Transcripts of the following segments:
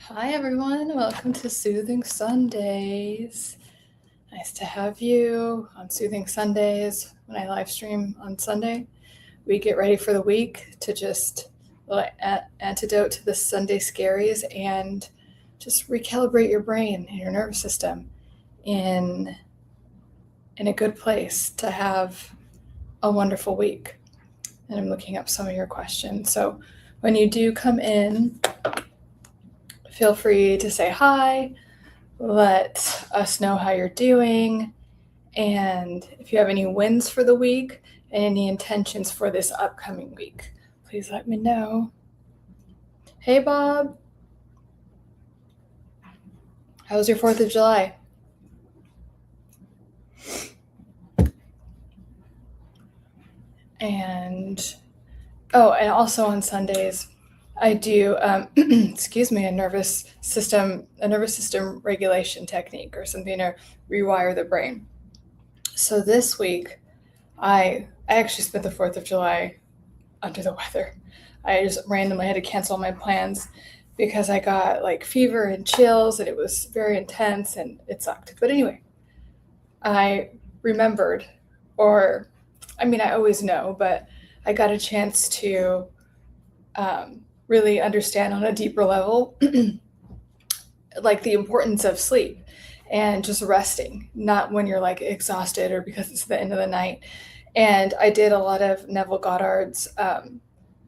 Hi everyone, welcome to Soothing Sundays. Nice to have you on Soothing Sundays. When I live stream on Sunday, we get ready for the week to just antidote to the Sunday scaries and just recalibrate your brain and your nervous system in a good place to have a wonderful week. And I'm looking up some of your questions. So when you do come in, feel free to say hi, let us know how you're doing, and if you have any wins for the week and any intentions for this upcoming week, please let me know. Hey Bob, how was your 4th of July? And also on Sundays, I do, a nervous system regulation technique or something to rewire the brain. So this week, I actually spent the 4th of July under the weather. I just randomly had to cancel my plans because I got like fever and chills and it was very intense and it sucked. But anyway, I remembered, I always know, but I got a chance to really understand on a deeper level like the importance of sleep and just resting, not when you're like exhausted or because it's the end of the night. And I did a lot of Neville Goddard's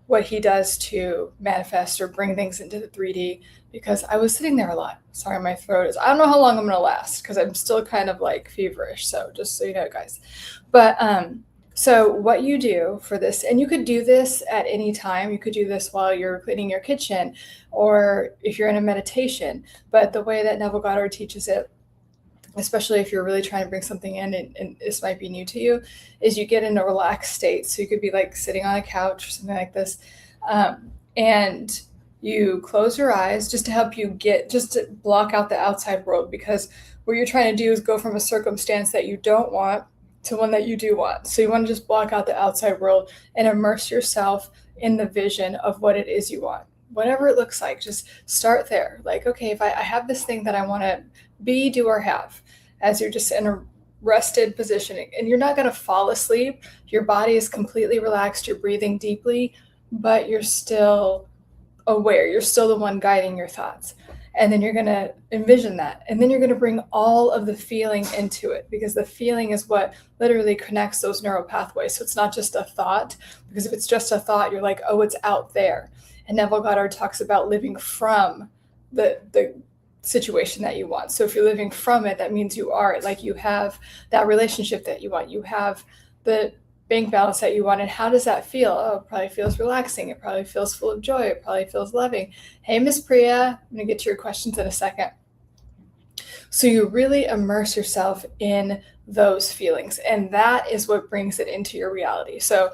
what he does to manifest or bring things into the 3D, because I was sitting there a lot. Sorry, my throat is, I don't know how long I'm going to last because I'm still kind of like feverish. So just so you know, guys. But so what you do for this, and you could do this at any time. You could do this while you're cleaning your kitchen or if you're in a meditation. But the way that Neville Goddard teaches it, especially if you're really trying to bring something in and this might be new to you, is you get in a relaxed state. So you could be like sitting on a couch or something like this. And you close your eyes just to help you just to block out the outside world, because what you're trying to do is go from a circumstance that you don't want to one that you do want. So you want to just block out the outside world and immerse yourself in the vision of what it is you want. Whatever it looks like, just start there. Like, okay, if I have this thing that I want to be, do, or have, as you're just in a rested position, and you're not going to fall asleep. Your body is completely relaxed. You're breathing deeply, but you're still aware. You're still the one guiding your thoughts. And then you're going to envision that. And then you're going to bring all of the feeling into it, because the feeling is what literally connects those neural pathways. So it's not just a thought, because if it's just a thought, you're like, oh, it's out there. And Neville Goddard talks about living from the situation that you want. So if you're living from it, that means you are it. Like you have that relationship that you want. You have the bank balance that you want. And how does that feel? Oh, it probably feels relaxing. It probably feels full of joy. It probably feels loving. Hey, Miss Priya, I'm going to get to your questions in a second. So you really immerse yourself in those feelings, and that is what brings it into your reality. So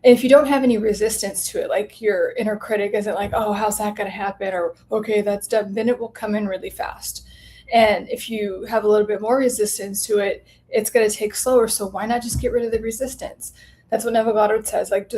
if you don't have any resistance to it, like your inner critic isn't like, oh, how's that going to happen? Or, okay, that's done, then it will come in really fast. And if you have a little bit more resistance to it, it's going to take slower. So why not just get rid of the resistance? That's what Neville Goddard says. Like,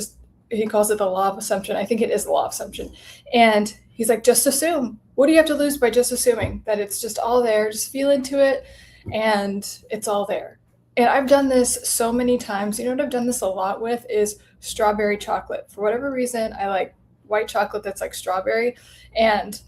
he calls it the law of assumption. I think it is the law of assumption. And he's like, just assume. What do you have to lose by just assuming that it's just all there? Just feel into it and it's all there. And I've done this so many times. You know what I've done this a lot with is strawberry chocolate. For whatever reason, I like white chocolate that's like strawberry. And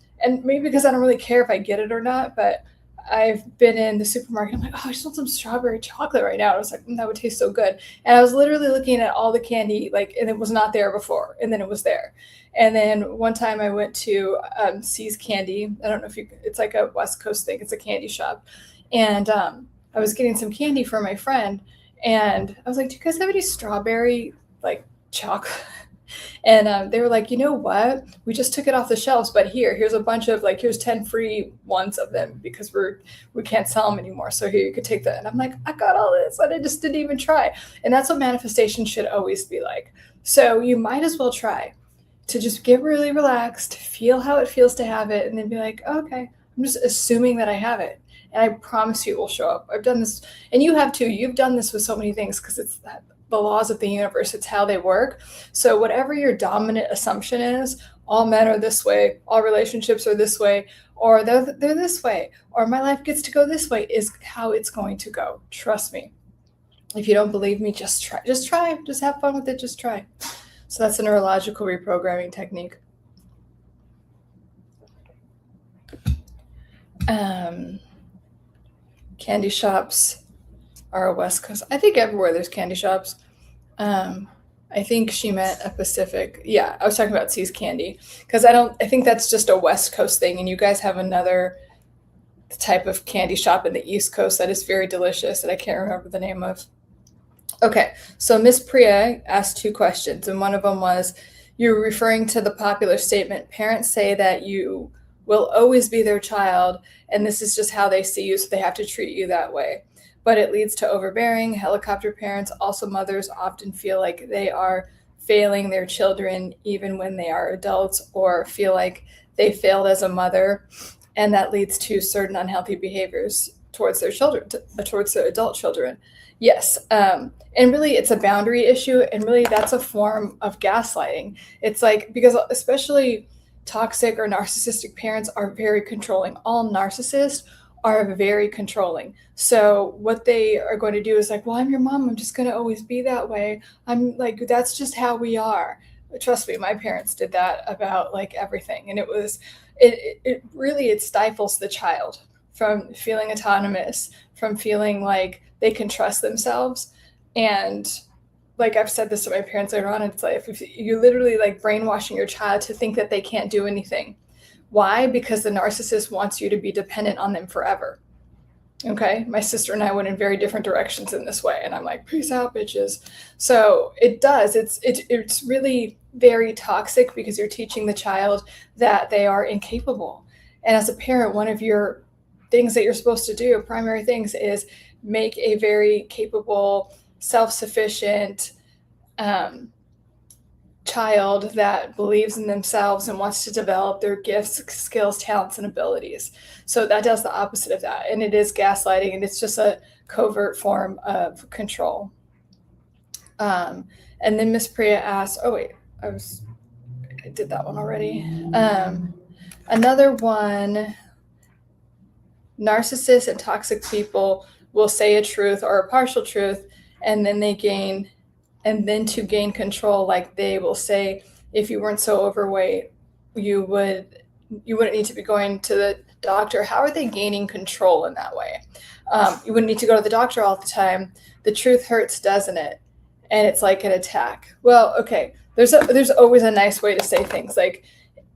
maybe because I don't really care if I get it or not, but I've been in the supermarket. I'm like, oh, I just want some strawberry chocolate right now. I was like, that would taste so good. And I was literally looking at all the candy, and it was not there before. And then it was there. And then one time I went to C's Candy. I don't know if it's like a West Coast thing. It's a candy shop. And I was getting some candy for my friend, and I was like, do you guys have any strawberry chocolate? And they were like, you know what? We just took it off the shelves, but here's a bunch of here's 10 free ones of them because we can't sell them anymore. So here, you could take that. And I'm like, I got all this and I just didn't even try. And that's what manifestation should always be like. So you might as well try to just get really relaxed, feel how it feels to have it, and then be like, oh, okay, I'm just assuming that I have it. And I promise you it will show up. I've done this, and you have too. You've done this with so many things because it's the laws of the universe. It's how they work. So whatever your dominant assumption is, all men are this way, all relationships are this way, or they're this way, or my life gets to go this way, is how it's going to go. Trust me. If you don't believe me, just try. Just have fun with it. Just try. So that's a neurological reprogramming technique. Candy shops are a West Coast. I think everywhere there's candy shops. I think she meant a Pacific. Yeah, I was talking about See's Candy, because I think that's just a West Coast thing, and you guys have another type of candy shop in the East Coast that is very delicious that I can't remember the name of. Okay, so Miss Priya asked 2 questions, and one of them was, you're referring to the popular statement, parents say that you will always be their child, and this is just how they see you, so they have to treat you that way. But it leads to overbearing. Helicopter parents, also mothers, often feel like they are failing their children even when they are adults, or feel like they failed as a mother, and that leads to certain unhealthy behaviors towards their children, towards their adult children. Yes, and really it's a boundary issue, and really that's a form of gaslighting. It's like, because especially toxic or narcissistic parents are very controlling. All narcissists are very controlling. So what they are going to do is like, well, I'm your mom, I'm just going to always be that way. I'm like, that's just how we are. Trust me, my parents did that about like everything. And it really stifles the child from feeling autonomous, from feeling like they can trust themselves. And like I've said this to my parents later on, it's like, if you're literally like brainwashing your child to think that they can't do anything. Why? Because the narcissist wants you to be dependent on them forever. Okay, my sister and I went in very different directions in this way, and I'm like, peace out, bitches. So it does. It's really very toxic, because you're teaching the child that they are incapable. And as a parent, one of your things that you're supposed to do, primary things, is make a very capable, self-sufficient child that believes in themselves and wants to develop their gifts, skills, talents, and abilities. So that does the opposite of that. And it is gaslighting, and it's just a covert form of control. And then Miss Priya asked, oh wait, I did that one already. Another one, narcissists and toxic people will say a truth or a partial truth, and then to gain control, like they will say, if you weren't so overweight, you wouldn't need to be going to the doctor. How are they gaining control in that way? You wouldn't need to go to the doctor all the time. The truth hurts, doesn't it? And it's like an attack. Well, okay, there's always a nice way to say things. Like,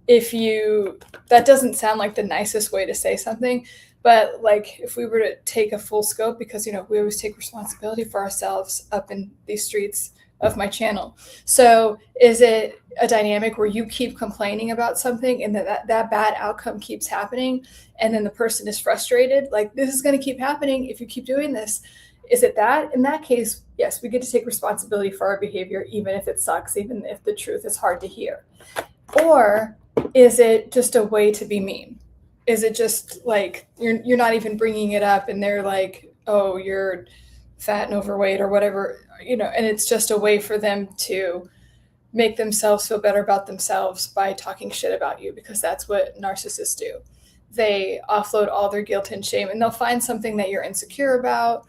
that doesn't sound like the nicest way to say something, but like if we were to take a full scope, because we always take responsibility for ourselves up in these streets of my channel. So is it a dynamic where you keep complaining about something and that bad outcome keeps happening, and then the person is frustrated, like, this is going to keep happening if you keep doing this? Is it that? In that case, yes, we get to take responsibility for our behavior, even if it sucks, even if the truth is hard to hear. Or is it just a way to be mean? Is it just like you're not even bringing it up, and they're like, oh, you're fat and overweight or whatever, and it's just a way for them to make themselves feel better about themselves by talking shit about you, because that's what narcissists do. They offload all their guilt and shame, and they'll find something that you're insecure about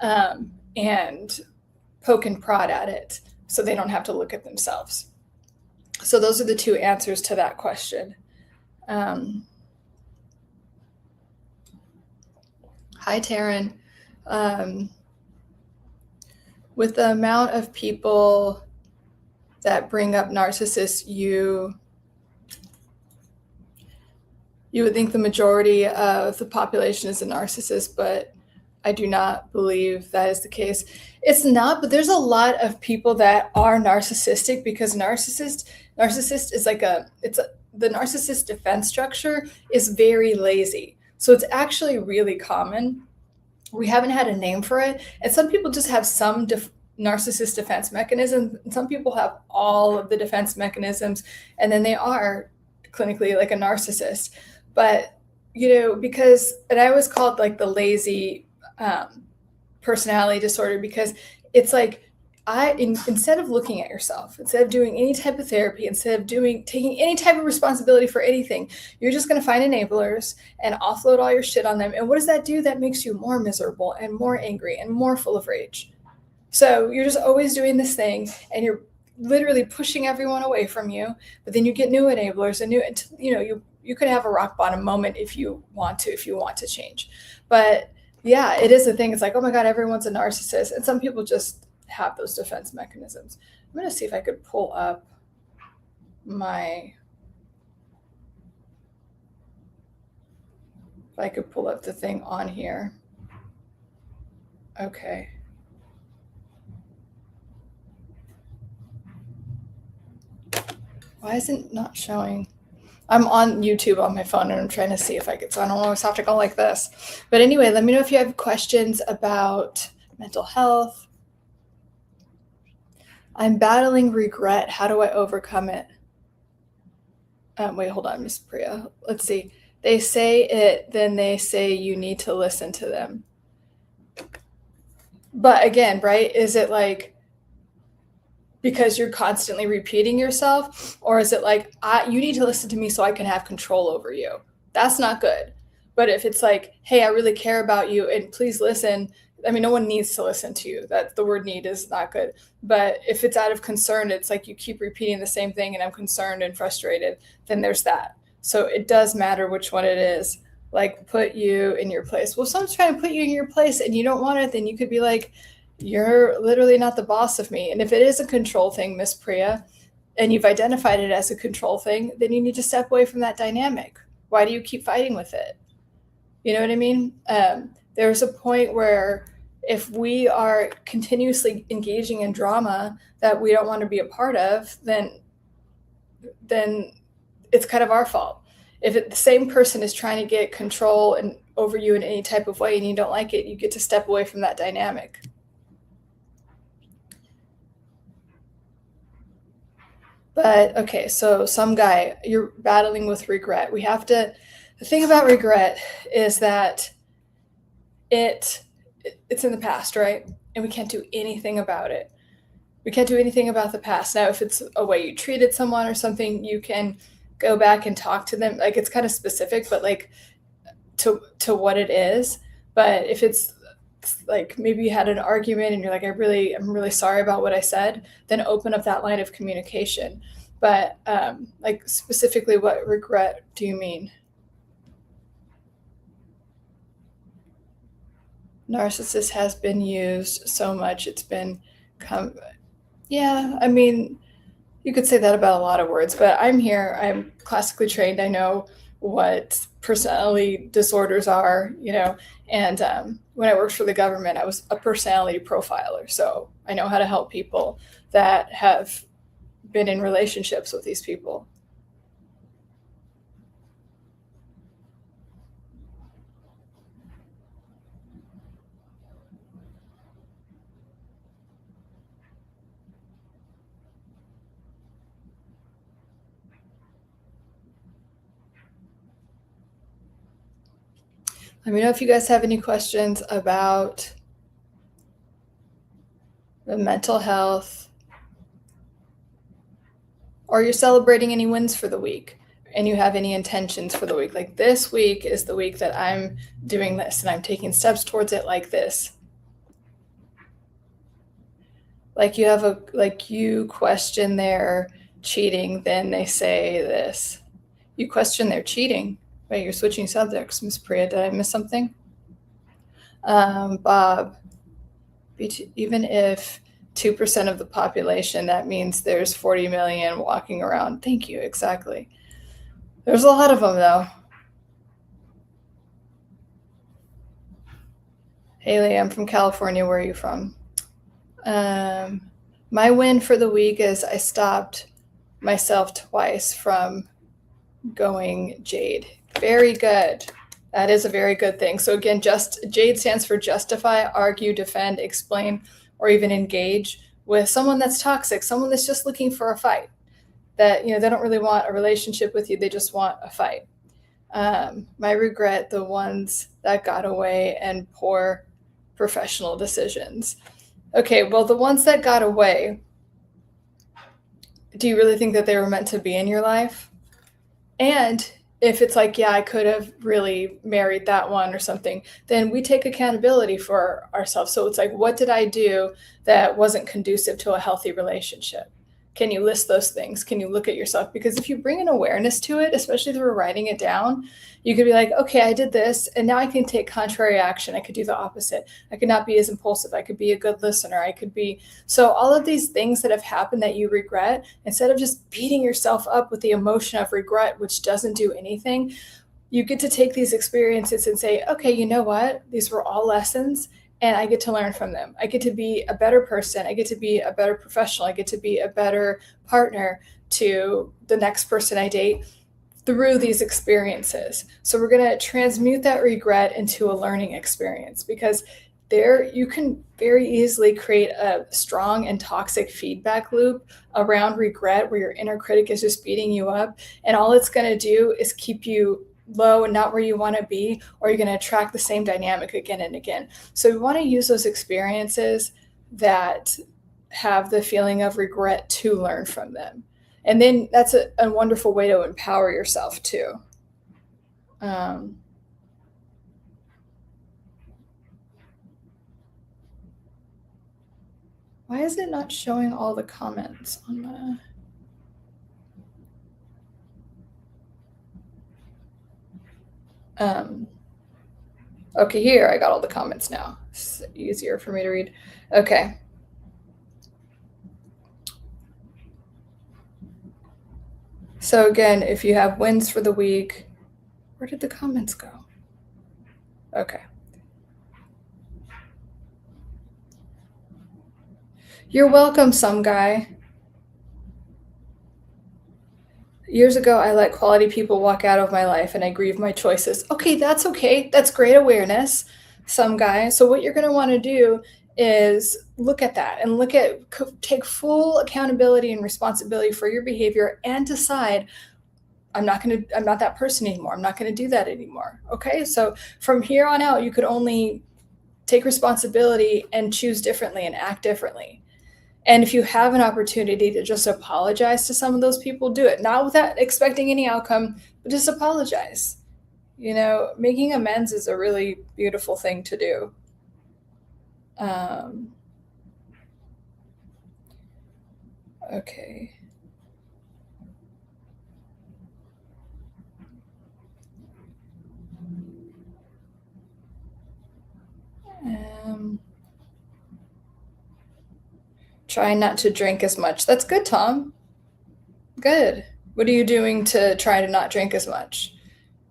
and poke and prod at it so they don't have to look at themselves. So those are the 2 answers to that question. Hi, Taryn. With the amount of people that bring up narcissists, you would think the majority of the population is a narcissist, but I do not believe that is the case. It's not, but there's a lot of people that are narcissistic, because narcissist is like the narcissist defense structure is very lazy. So it's actually really common. We haven't had a name for it. And some people just have some narcissist defense mechanisms. And some people have all of the defense mechanisms. And then they are clinically like a narcissist. But, because, and I always call it like the lazy personality disorder, because it's like instead of looking at yourself, instead of doing any type of therapy, instead of taking any type of responsibility for anything, you're just going to find enablers and offload all your shit on them. And what does that do? That makes you more miserable and more angry and more full of rage. So you're just always doing this thing, and you're literally pushing everyone away from you. But then you get new enablers, and you could have a rock bottom moment if you want to change. But yeah, it is a thing. It's like, oh my God, everyone's a narcissist, and some people just have those defense mechanisms. I'm going to see if I could pull up the thing on here. Okay. Why is it not showing? I'm on YouTube on my phone, and I'm trying to see if I could, so I don't always have to go like this. But anyway, let me know if you have questions about mental health. I'm battling regret. How do I overcome it? Wait, hold on, Miss Priya. Let's see. They say it, then they say you need to listen to them. But again, right? Is it like because you're constantly repeating yourself, or is it like, you need to listen to me so I can have control over you? That's not good. But if it's like, hey, I really care about you and please listen. I mean, no one needs to listen to you. That the word need is not good. But if it's out of concern, it's like you keep repeating the same thing and I'm concerned and frustrated, then there's that. So it does matter which one it is. Like, put you in your place. Well, if someone's trying to put you in your place and you don't want it, then you could be like, you're literally not the boss of me. And if it is a control thing, Miss Priya, and you've identified it as a control thing, then you need to step away from that dynamic. Why do you keep fighting with it? You know what I mean? There's a point where if we are continuously engaging in drama that we don't want to be a part of, then it's kind of our fault. If the same person is trying to get control and over you in any type of way and you don't like it, you get to step away from that dynamic. But okay, so some guy, you're battling with regret. The thing about regret is that it's in the past, right? And we can't do anything about it. We can't do anything about the past. Now, if it's a way you treated someone or something, you can go back and talk to them. Like, it's kind of specific, but like to what it is. But if it's like maybe you had an argument and you're like, I'm really sorry about what I said, then open up that line of communication. But like, specifically, what regret do you mean? Narcissist has been used so much. Yeah, I mean, you could say that about a lot of words, but I'm classically trained. I know what personality disorders are, and when I worked for the government, I was a personality profiler. So I know how to help people that have been in relationships with these people. Let me know if you guys have any questions about the mental health, or you're celebrating any wins for the week and you have any intentions for the week. Like, this week is the week that I'm doing this and I'm taking steps towards it, like this. Like, you question their cheating, then they say this. You question their cheating. Wait, you're switching subjects, Miss Priya. Did I miss something? Bob, even if 2% of the population, that means there's 40 million walking around. Thank you, exactly. There's a lot of them, though. Haley, I'm from California. Where are you from? My win for the week is I stopped myself twice from going Jade. Very good. That is a very good thing. So again, Jade stands for justify, argue, defend, explain, or even engage with someone that's toxic, someone that's just looking for a fight. That, they don't really want a relationship with you. They just want a fight. My regret, the ones that got away and poor professional decisions. Okay, well, the ones that got away, do you really think that they were meant to be in your life? And if it's like, yeah, I could have really married that one or something, then we take accountability for ourselves. So it's like, what did I do that wasn't conducive to a healthy relationship? Can you list those things? Can you look at yourself? Because if you bring an awareness to it, especially through writing it down, you could be like, okay, I did this, and now I can take contrary action. I could do the opposite. I could not be as impulsive. I could be a good listener. I could be. So all of these things that have happened that you regret, instead of just beating yourself up with the emotion of regret, which doesn't do anything, you get to take these experiences and say, okay, you know what? These were all lessons, and I get to learn from them. I get to be a better person. I get to be a better professional. I get to be a better partner to the next person I date through these experiences. So we're going to transmute that regret into a learning experience, because there you can very easily create a strong and toxic feedback loop around regret, where your inner critic is just beating you up, and all it's going to do is keep you low and not where you want to be, or you're going to attract the same dynamic again and again. So we want to use those experiences that have the feeling of regret to learn from them. And then that's a wonderful way to empower yourself too. Why is it not showing all the comments on the... Okay, here, I got all the comments now. It's easier for me to read. Okay. So again, if you have wins for the week, where did the comments go? Okay. You're welcome, some guy. Years ago, I let quality people walk out of my life and I grieve my choices. Okay, that's okay. That's great awareness, some guy. So what you're going to want to do is look at that and take full accountability and responsibility for your behavior and decide, I'm not that person anymore. I'm not going to do that anymore. Okay. So from here on out, you could only take responsibility and choose differently and act differently. And if you have an opportunity to just apologize to some of those people, do it. Not without expecting any outcome, but just apologize. You know, making amends is a really beautiful thing to do. Okay. Try not to drink as much. That's good, Tom. Good. What are you doing to try to not drink as much?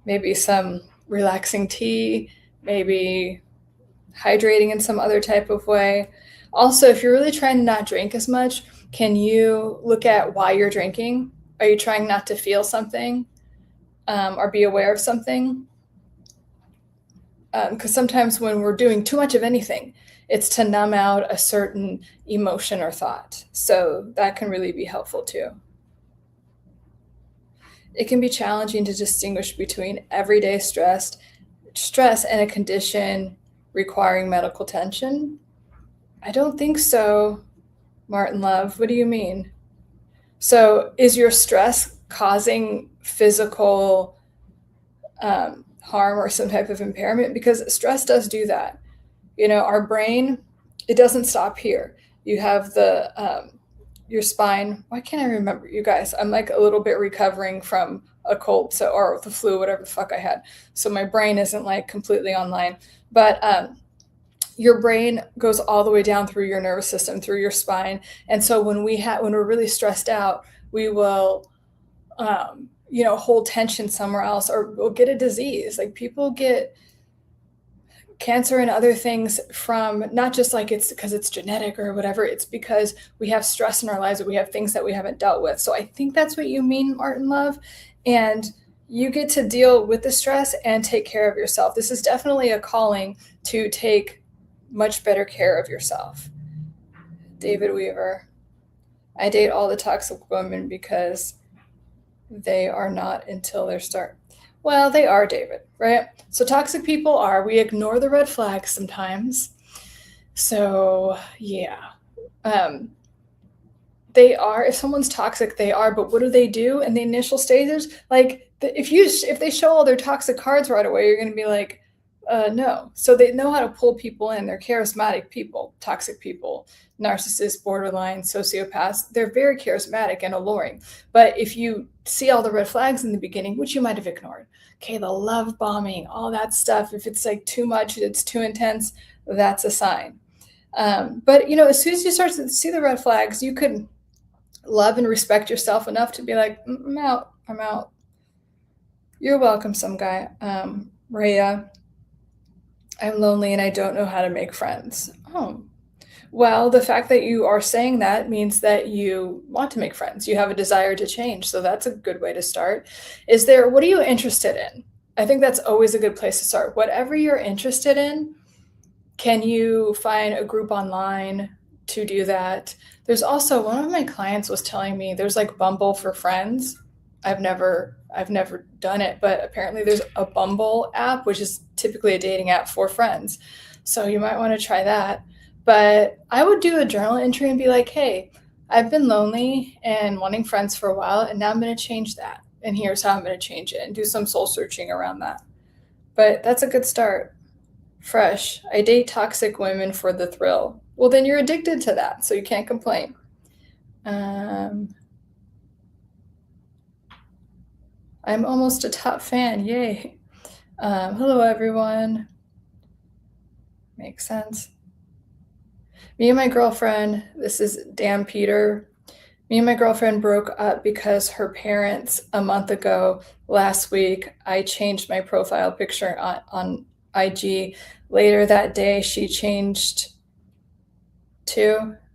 Maybe some relaxing tea, maybe hydrating in some other type of way. Also, if you're really trying to not drink as much, can you look at why you're drinking? Are you trying not to feel something or be aware of something? Because sometimes when we're doing too much of anything, it's to numb out a certain emotion or thought. So that can really be helpful too. It can be challenging to distinguish between everyday stress and a condition requiring medical attention. I don't think so, Martin Love. What do you mean? So is your stress causing physical harm or some type of impairment? Because stress does do that. You know, our brain, it doesn't stop here. You have your spine. Why can't I remember, you guys? I'm like a little bit recovering from a cold, or the flu, whatever the fuck I had. So my brain isn't like completely online. But your brain goes all the way down through your nervous system, through your spine. And so when we're really stressed out, we will hold tension somewhere else, or we'll get a disease. Like people get cancer and other things from not just like it's because it's genetic or whatever, it's because we have stress in our lives, that we have things that we haven't dealt with. So I think that's what you mean, Martin Love. And you get to deal with the stress and take care of yourself. This is definitely a calling to take much better care of yourself. David Weaver. I date all the toxic women because they are not until they start. Well, they are, David, right? So toxic people we ignore the red flags sometimes. So yeah, they are. If someone's toxic, they are. But what do they do in the initial stages? Like if they show all their toxic cards right away, you're going to be like, no. So they know how to pull people in. They're charismatic people, toxic people, narcissists, borderline, sociopaths. They're very charismatic and alluring. But if you see all the red flags in the beginning, which you might have ignored, okay, the love bombing, all that stuff. If it's like too much, it's too intense, that's a sign. But as soon as you start to see the red flags, you could love and respect yourself enough to be like, I'm out. I'm out. You're welcome, some guy. Rhea, I'm lonely and I don't know how to make friends. Oh, well, the fact that you are saying that means that you want to make friends. You have a desire to change. So that's a good way to start. What are you interested in? I think that's always a good place to start. Whatever you're interested in, can you find a group online to do that? There's also, one of my clients was telling me there's like Bumble for friends. I've never done it, but apparently there's a Bumble app, which is typically a dating app for friends. So you might want to try that. But I would do a journal entry and be like, hey, I've been lonely and wanting friends for a while, and now I'm going to change that. And here's how I'm going to change it, and do some soul searching around that. But that's a good start. Fresh. I date toxic women for the thrill. Well, then you're addicted to that, so you can't complain. I'm almost a top fan. Yay. Hello, everyone. Makes sense. Me and my girlfriend, this is Dan Peter. Me and my girlfriend broke up because her parents, a month ago, last week, I changed my profile picture on IG. Later that day, she changed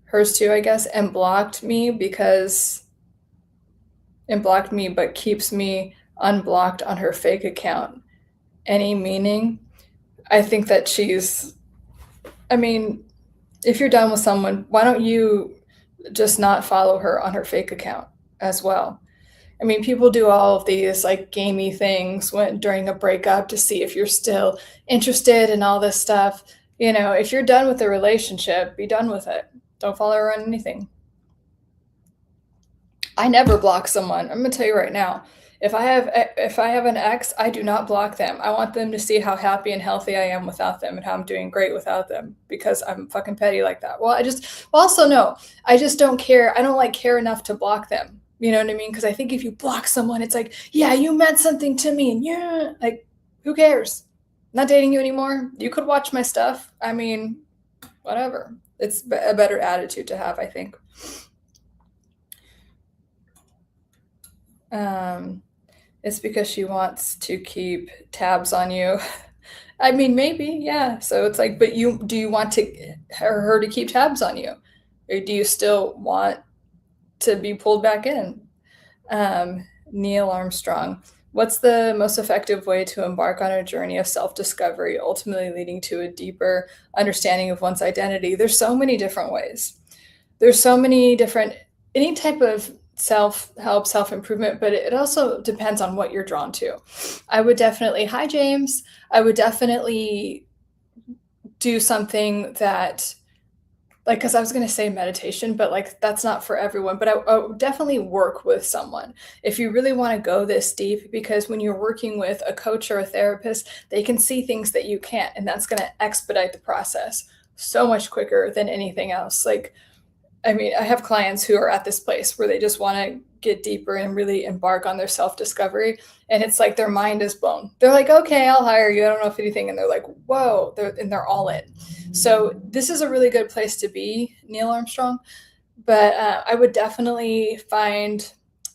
hers too, I guess, and blocked me but keeps me unblocked on her fake account. Any meaning? I think that if you're done with someone, why don't you just not follow her on her fake account as well? I mean, people do all of these like gamey things during a breakup to see if you're still interested in all this stuff. If you're done with the relationship, be done with it. Don't follow her on anything. I never block someone. I'm gonna tell you right now. If I have an ex, I do not block them. I want them to see how happy and healthy I am without them and how I'm doing great without them, because I'm fucking petty like that. Well, also no, I just don't care. I don't like care enough to block them. You know what I mean? Because I think if you block someone, it's like, yeah, you meant something to me, and yeah, like, who cares? I'm not dating you anymore. You could watch my stuff. I mean, whatever. It's a better attitude to have, I think. It's because she wants to keep tabs on you. I mean, maybe, yeah. So it's like, but do you want her to keep tabs on you? Or do you still want to be pulled back in? Neil Armstrong. What's the most effective way to embark on a journey of self-discovery, ultimately leading to a deeper understanding of one's identity? There's so many different ways. There's so many different, any type of self-help, self-improvement, but it also depends on what you're drawn to. I would definitely, hi James, I would definitely do something that, like, because I was going to say meditation, but like that's not for everyone. But I would definitely work with someone if you really want to go this deep, because when you're working with a coach or a therapist, they can see things that you can't, and that's going to expedite the process so much quicker than anything else. Like, I mean, I have clients who are at this place where they just want to get deeper and really embark on their self-discovery. And it's like their mind is blown. They're like, okay, I'll hire you. I don't know if anything. And they're like, whoa, they're all in. So this is a really good place to be, Neil Armstrong. But I would definitely find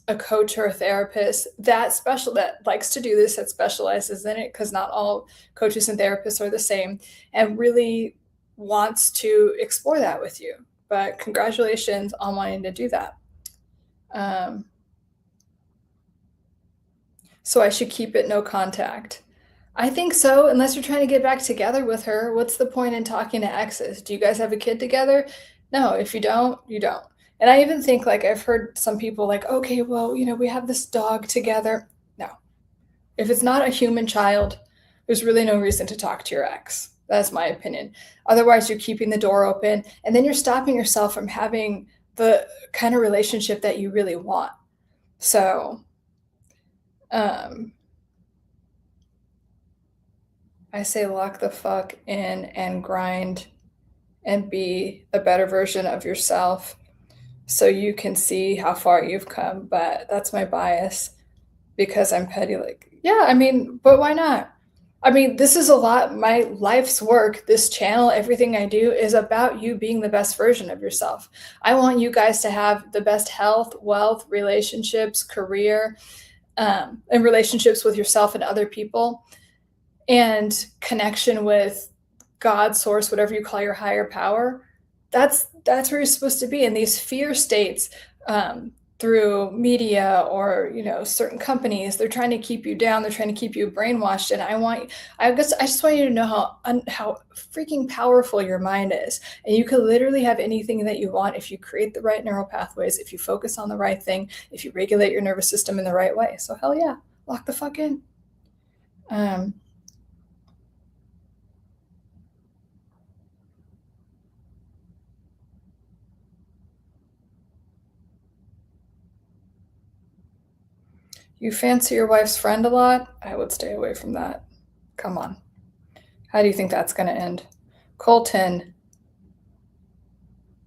a coach or a therapist that likes to do this, that specializes in it, because not all coaches and therapists are the same, and really wants to explore that with you. But congratulations on wanting to do that. So I should keep it no contact. I think so, unless you're trying to get back together with her. What's the point in talking to exes? Do you guys have a kid together? No, if you don't, you don't. And I even think, like, I've heard some people like, okay, well, we have this dog together. No. If it's not a human child, there's really no reason to talk to your ex. That's my opinion. Otherwise, you're keeping the door open, and then you're stopping yourself from having the kind of relationship that you really want. So, I say lock the fuck in and grind and be a better version of yourself so you can see how far you've come. But that's my bias because I'm petty. Like, yeah, I mean, but why not? I mean, this is a lot. My life's work, this channel, everything I do is about you being the best version of yourself. I want you guys to have the best health, wealth, relationships, career, and relationships with yourself and other people, and connection with God, source, whatever you call your higher power. That's where you're supposed to be. In these fear states, through media or certain companies, they're trying to keep you down. They're trying to keep you brainwashed. And I just want you to know how freaking powerful your mind is. And you can literally have anything that you want if you create the right neural pathways, if you focus on the right thing, if you regulate your nervous system in the right way. So hell yeah, lock the fuck in. You fancy your wife's friend a lot? I would stay away from that. Come on. How do you think that's going to end? Colton.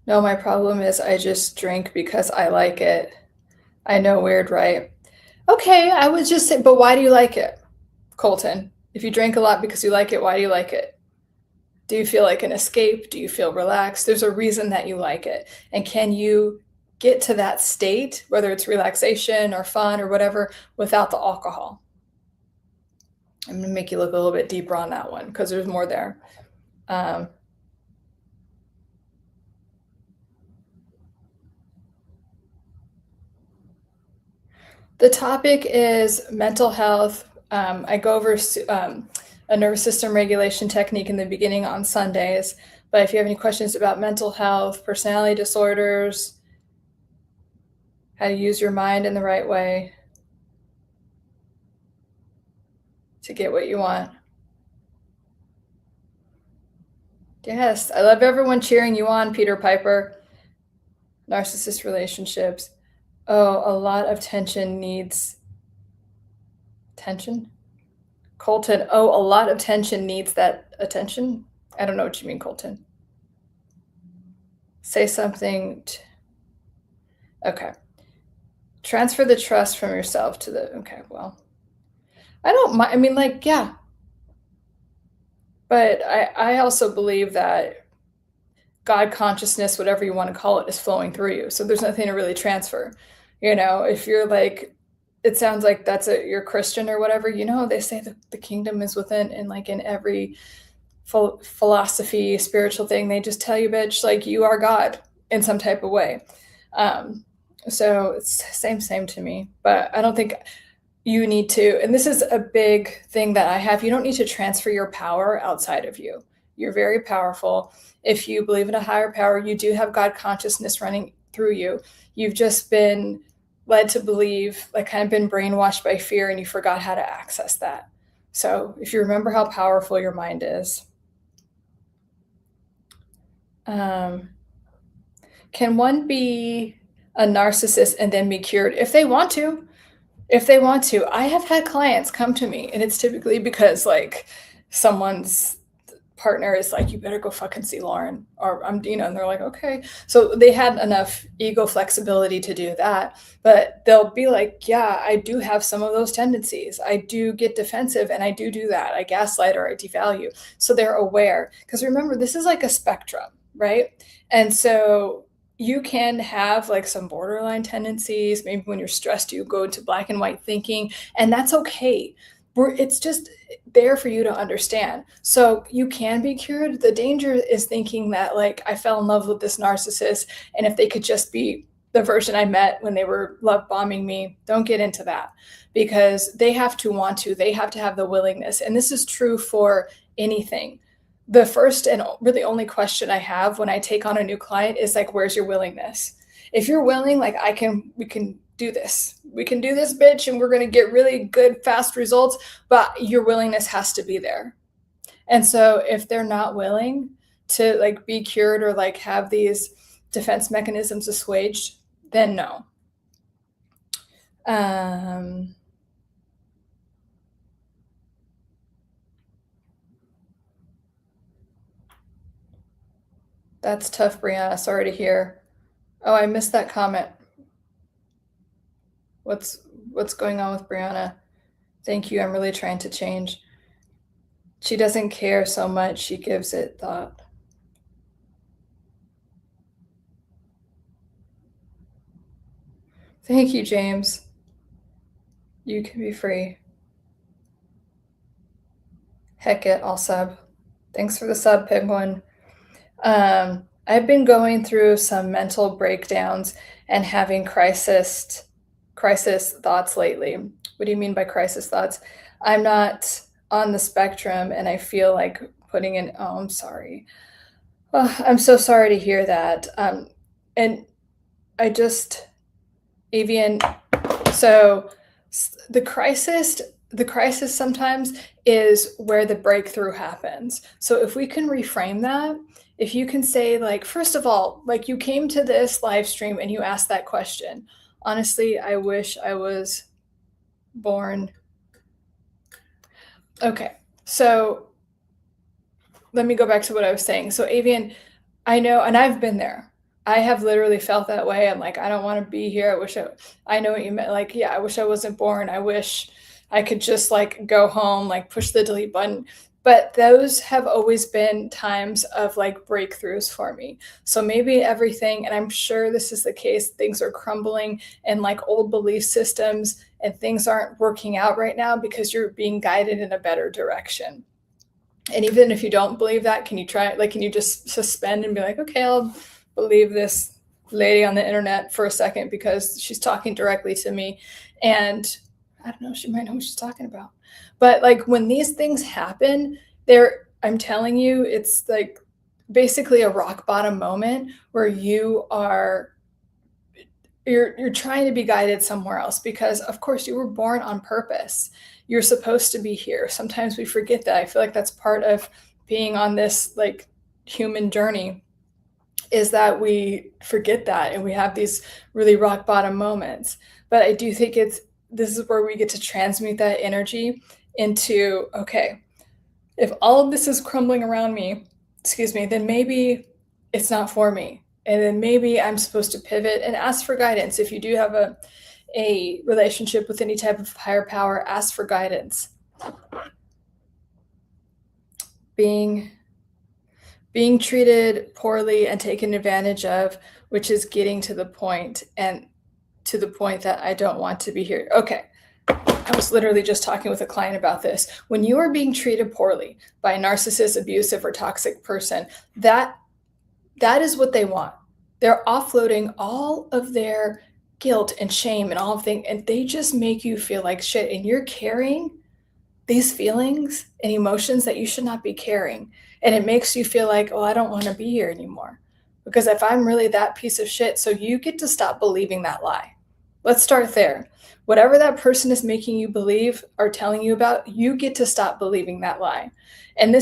No, my problem is I just drink because I like it. I know, weird, right? Okay, I would just say, but why do you like it, Colton? If you drink a lot because you like it, why do you like it? Do you feel like an escape? Do you feel relaxed? There's a reason that you like it. And can you get to that state, whether it's relaxation or fun or whatever, without the alcohol? I'm going to make you look a little bit deeper on that one because there's more there. The topic is mental health. I go over a nervous system regulation technique in the beginning on Sundays. But if you have any questions about mental health, personality disorders, how to use your mind in the right way to get what you want. Yes, I love everyone cheering you on, Peter Piper. Narcissist relationships. Oh, a lot of tension needs tension? Colton, oh, a lot of tension needs that attention? I don't know what you mean, Colton. Say something. Okay. Transfer the trust from yourself to the, okay, well, I don't mind. I mean, like, yeah. But I also believe that God consciousness, whatever you want to call it, is flowing through you. So there's nothing to really transfer. If you're like, it sounds like you're Christian or whatever, they say that the kingdom is within, and like in every philosophy, spiritual thing, they just tell you, bitch, like you are God in some type of way. So it's same to me, but I don't think you need to, and this is a big thing that I have, you don't need to transfer your power outside of you. You're very powerful. If you believe in a higher power, you do have God consciousness running through you. You've just been led to believe, like kind of been brainwashed by fear, and you forgot how to access that. So if you remember how powerful your mind is. Can one be a narcissist and then be cured? If they want to. I have had clients come to me, and it's typically because like someone's partner is like, you better go fucking see Lauren, or and they're like, okay. So they had enough ego flexibility to do that, but they'll be like, yeah, I do have some of those tendencies. I do get defensive, and I do that. I gaslight or I devalue. So they're aware, because remember, this is like a spectrum, right? And so you can have like some borderline tendencies. Maybe when you're stressed, you go into black and white thinking, and that's okay. It's just there for you to understand. So you can be cured. The danger is thinking that like, I fell in love with this narcissist, and if they could just be the version I met when they were love bombing me, don't get into that, because they have to want to, they have to have the willingness. And this is true for anything. The first and really only question I have when I take on a new client is like, where's your willingness? If you're willing, like we can do this. We can do this, bitch, and we're going to get really good, fast results, but your willingness has to be there. And so if they're not willing to like be cured or like have these defense mechanisms assuaged, then no. That's tough, Brianna. Sorry to hear. Oh, I missed that comment. What's going on with Brianna? Thank you. I'm really trying to change. She doesn't care so much. She gives it thought. Thank you, James. You can be free. Heck it, I'll sub. Thanks for the sub, Penguin. I've been going through some mental breakdowns and having crisis thoughts lately. What do you mean by crisis thoughts? I'm not on the spectrum, and I feel like putting in. Oh, I'm sorry. Oh, I'm so sorry to hear that. And I just, Avian. So the crisis sometimes is where the breakthrough happens. So if we can reframe that, if you can say, like, first of all, like, you came to this live stream and you asked that question. Honestly, I wish I was born. Okay, so let me go back to what I was saying. So Avian, I know, and I've been there. I have literally felt that way. I'm like, I don't want to be here. I know what you meant. Like, yeah, I wish I wasn't born. I wish I could just like go home, like push the delete button. But those have always been times of like breakthroughs for me. So maybe everything, and I'm sure this is the case, things are crumbling and like old belief systems and things aren't working out right now because you're being guided in a better direction. And even if you don't believe that, can you try, like, can you just suspend and be like, okay, I'll believe this lady on the internet for a second because she's talking directly to me. And I don't know, she might know what she's talking about. But like when these things happen, I'm telling you, it's like basically a rock bottom moment where you're trying to be guided somewhere else because of course you were born on purpose. You're supposed to be here. Sometimes we forget that. I feel like that's part of being on this like human journey, is that we forget that and we have these really rock bottom moments. But I do think this is where we get to transmute that energy into, okay, if all of this is crumbling around me, then maybe it's not for me. And then maybe I'm supposed to pivot and ask for guidance. If you do have a relationship with any type of higher power, ask for guidance. Being treated poorly and taken advantage of, which is getting to the point that I don't want to be here. Okay. I was literally just talking with a client about this. When you are being treated poorly by a narcissist, abusive, or toxic person, that is what they want. They're offloading all of their guilt and shame and all of things, and they just make you feel like shit. And you're carrying these feelings and emotions that you should not be carrying. And it makes you feel like, oh, I don't want to be here anymore. Because if I'm really that piece of shit, so you get to stop believing that lie. Let's start there. Whatever that person is making you believe or telling you about, you get to stop believing that lie. And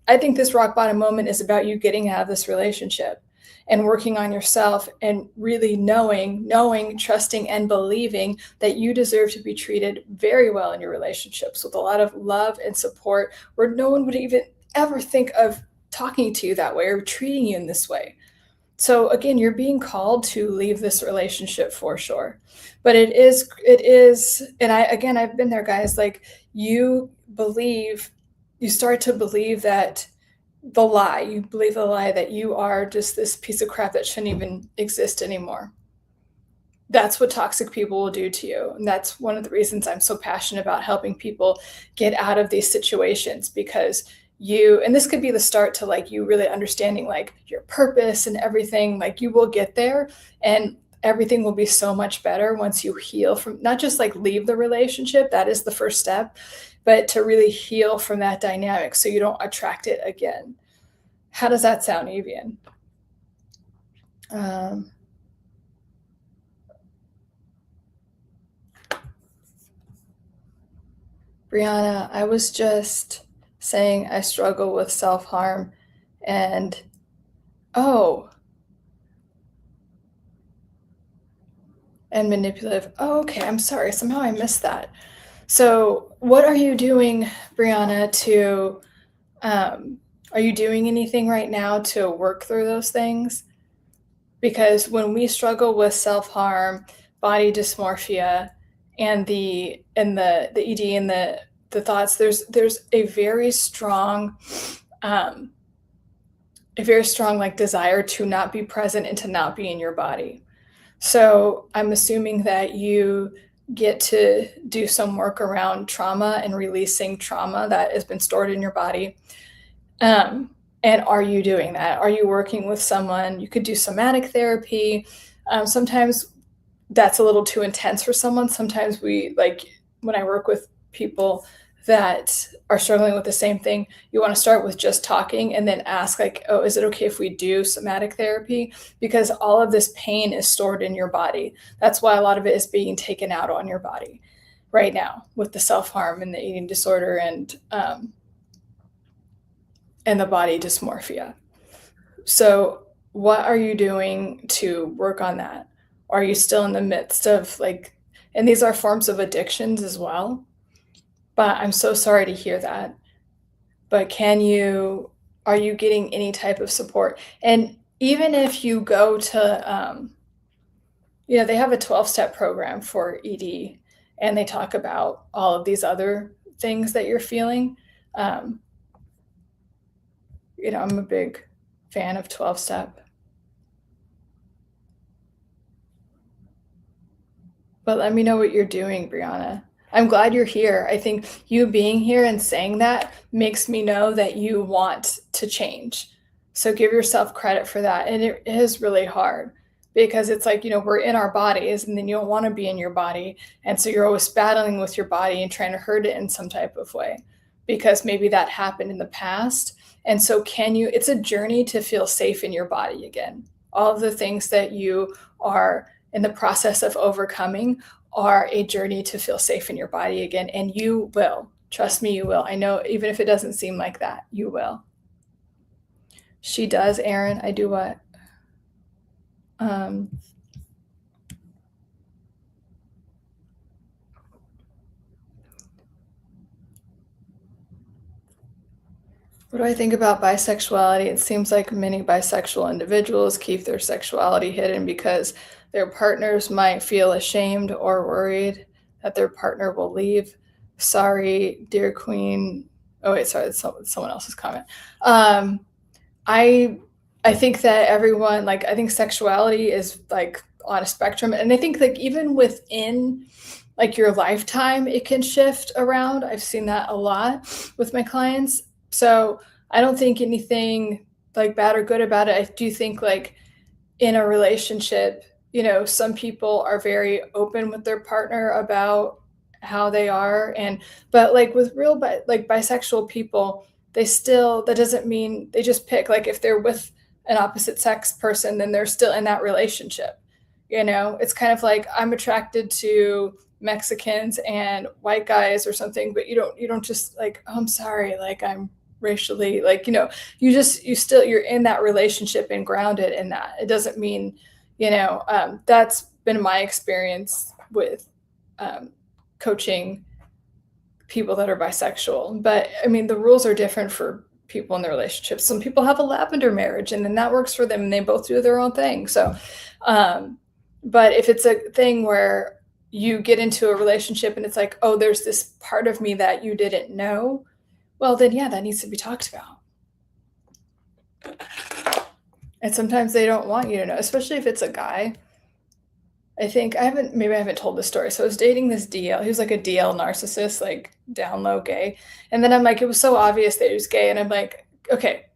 I think this rock bottom moment is about you getting out of this relationship and working on yourself and really knowing, trusting, and believing that you deserve to be treated very well in your relationships with a lot of love and support, where no one would even ever think of talking to you that way or treating you in this way. So again, you're being called to leave this relationship for sure. But it is, and I've been there, guys, like you start to believe that you believe the lie that you are just this piece of crap that shouldn't even exist anymore. That's what toxic people will do to you. And that's one of the reasons I'm so passionate about helping people get out of these situations, because and this could be the start to like you really understanding like your purpose and everything. Like you will get there and everything will be so much better once you heal from, not just like leave the relationship, that is the first step, but to really heal from that dynamic so you don't attract it again. How does that sound, Evian? Brianna, I was just saying I struggle with self-harm and oh, and manipulative. Oh, okay, I'm sorry. Somehow I missed that. So, what are you doing, Brianna, to are you doing anything right now to work through those things? Because when we struggle with self-harm, body dysmorphia, and the ED and the thoughts, there's a very strong like desire to not be present and to not be in your body. So I'm assuming that you get to do some work around trauma and releasing trauma that has been stored in your body. And are you doing that? Are you working with someone? You could do somatic therapy. Sometimes that's a little too intense for someone. Sometimes when I work with people that are struggling with the same thing, you want to start with just talking and then ask like, oh, is it okay if we do somatic therapy? Because all of this pain is stored in your body. That's why a lot of it is being taken out on your body right now with the self-harm and the eating disorder and the body dysmorphia. So what are you doing to work on that? Are you still in the midst of and these are forms of addictions as well? But I'm so sorry to hear that. But are you getting any type of support? And even if you go to, they have a 12-step program for ED, and they talk about all of these other things that you're feeling. I'm a big fan of 12-step. But let me know what you're doing, Brianna. I'm glad you're here. I think you being here and saying that makes me know that you want to change. So give yourself credit for that. And it is really hard because it's like, we're in our bodies and then you don't want to be in your body. And so you're always battling with your body and trying to hurt it in some type of way because maybe that happened in the past. And so it's a journey to feel safe in your body again. All of the things that you are in the process of overcoming are a journey to feel safe in your body again. And you will. Trust me, you will. I know even if it doesn't seem like that, you will. She does, Erin. I do what? What do I think about bisexuality? It seems like many bisexual individuals keep their sexuality hidden because their partners might feel ashamed or worried that their partner will leave. Sorry, dear queen. Oh, wait, sorry, that's someone else's comment. I think that everyone, I think sexuality is on a spectrum. And I think even within your lifetime, it can shift around. I've seen that a lot with my clients. So I don't think anything bad or good about it. I do think in a relationship, some people are very open with their partner about how they are. But with real bisexual people, that doesn't mean they just pick, if they're with an opposite sex person, then they're still in that relationship. It's kind of like I'm attracted to Mexicans and white guys or something, but you don't just oh, I'm sorry, I'm racially you're in that relationship and grounded in that. It doesn't mean, that's been my experience with coaching people that are bisexual. But I mean, the rules are different for people in their relationships. Some people have a lavender marriage and then that works for them and they both do their own thing. So, but if it's a thing where you get into a relationship and it's like, oh, there's this part of me that you didn't know, well, then yeah, that needs to be talked about. And sometimes they don't want you to know, especially if it's a guy. I think I haven't told this story. So I was dating this DL. He was like a DL narcissist, down low gay. And then I'm like, it was so obvious that he was gay. And I'm like, okay,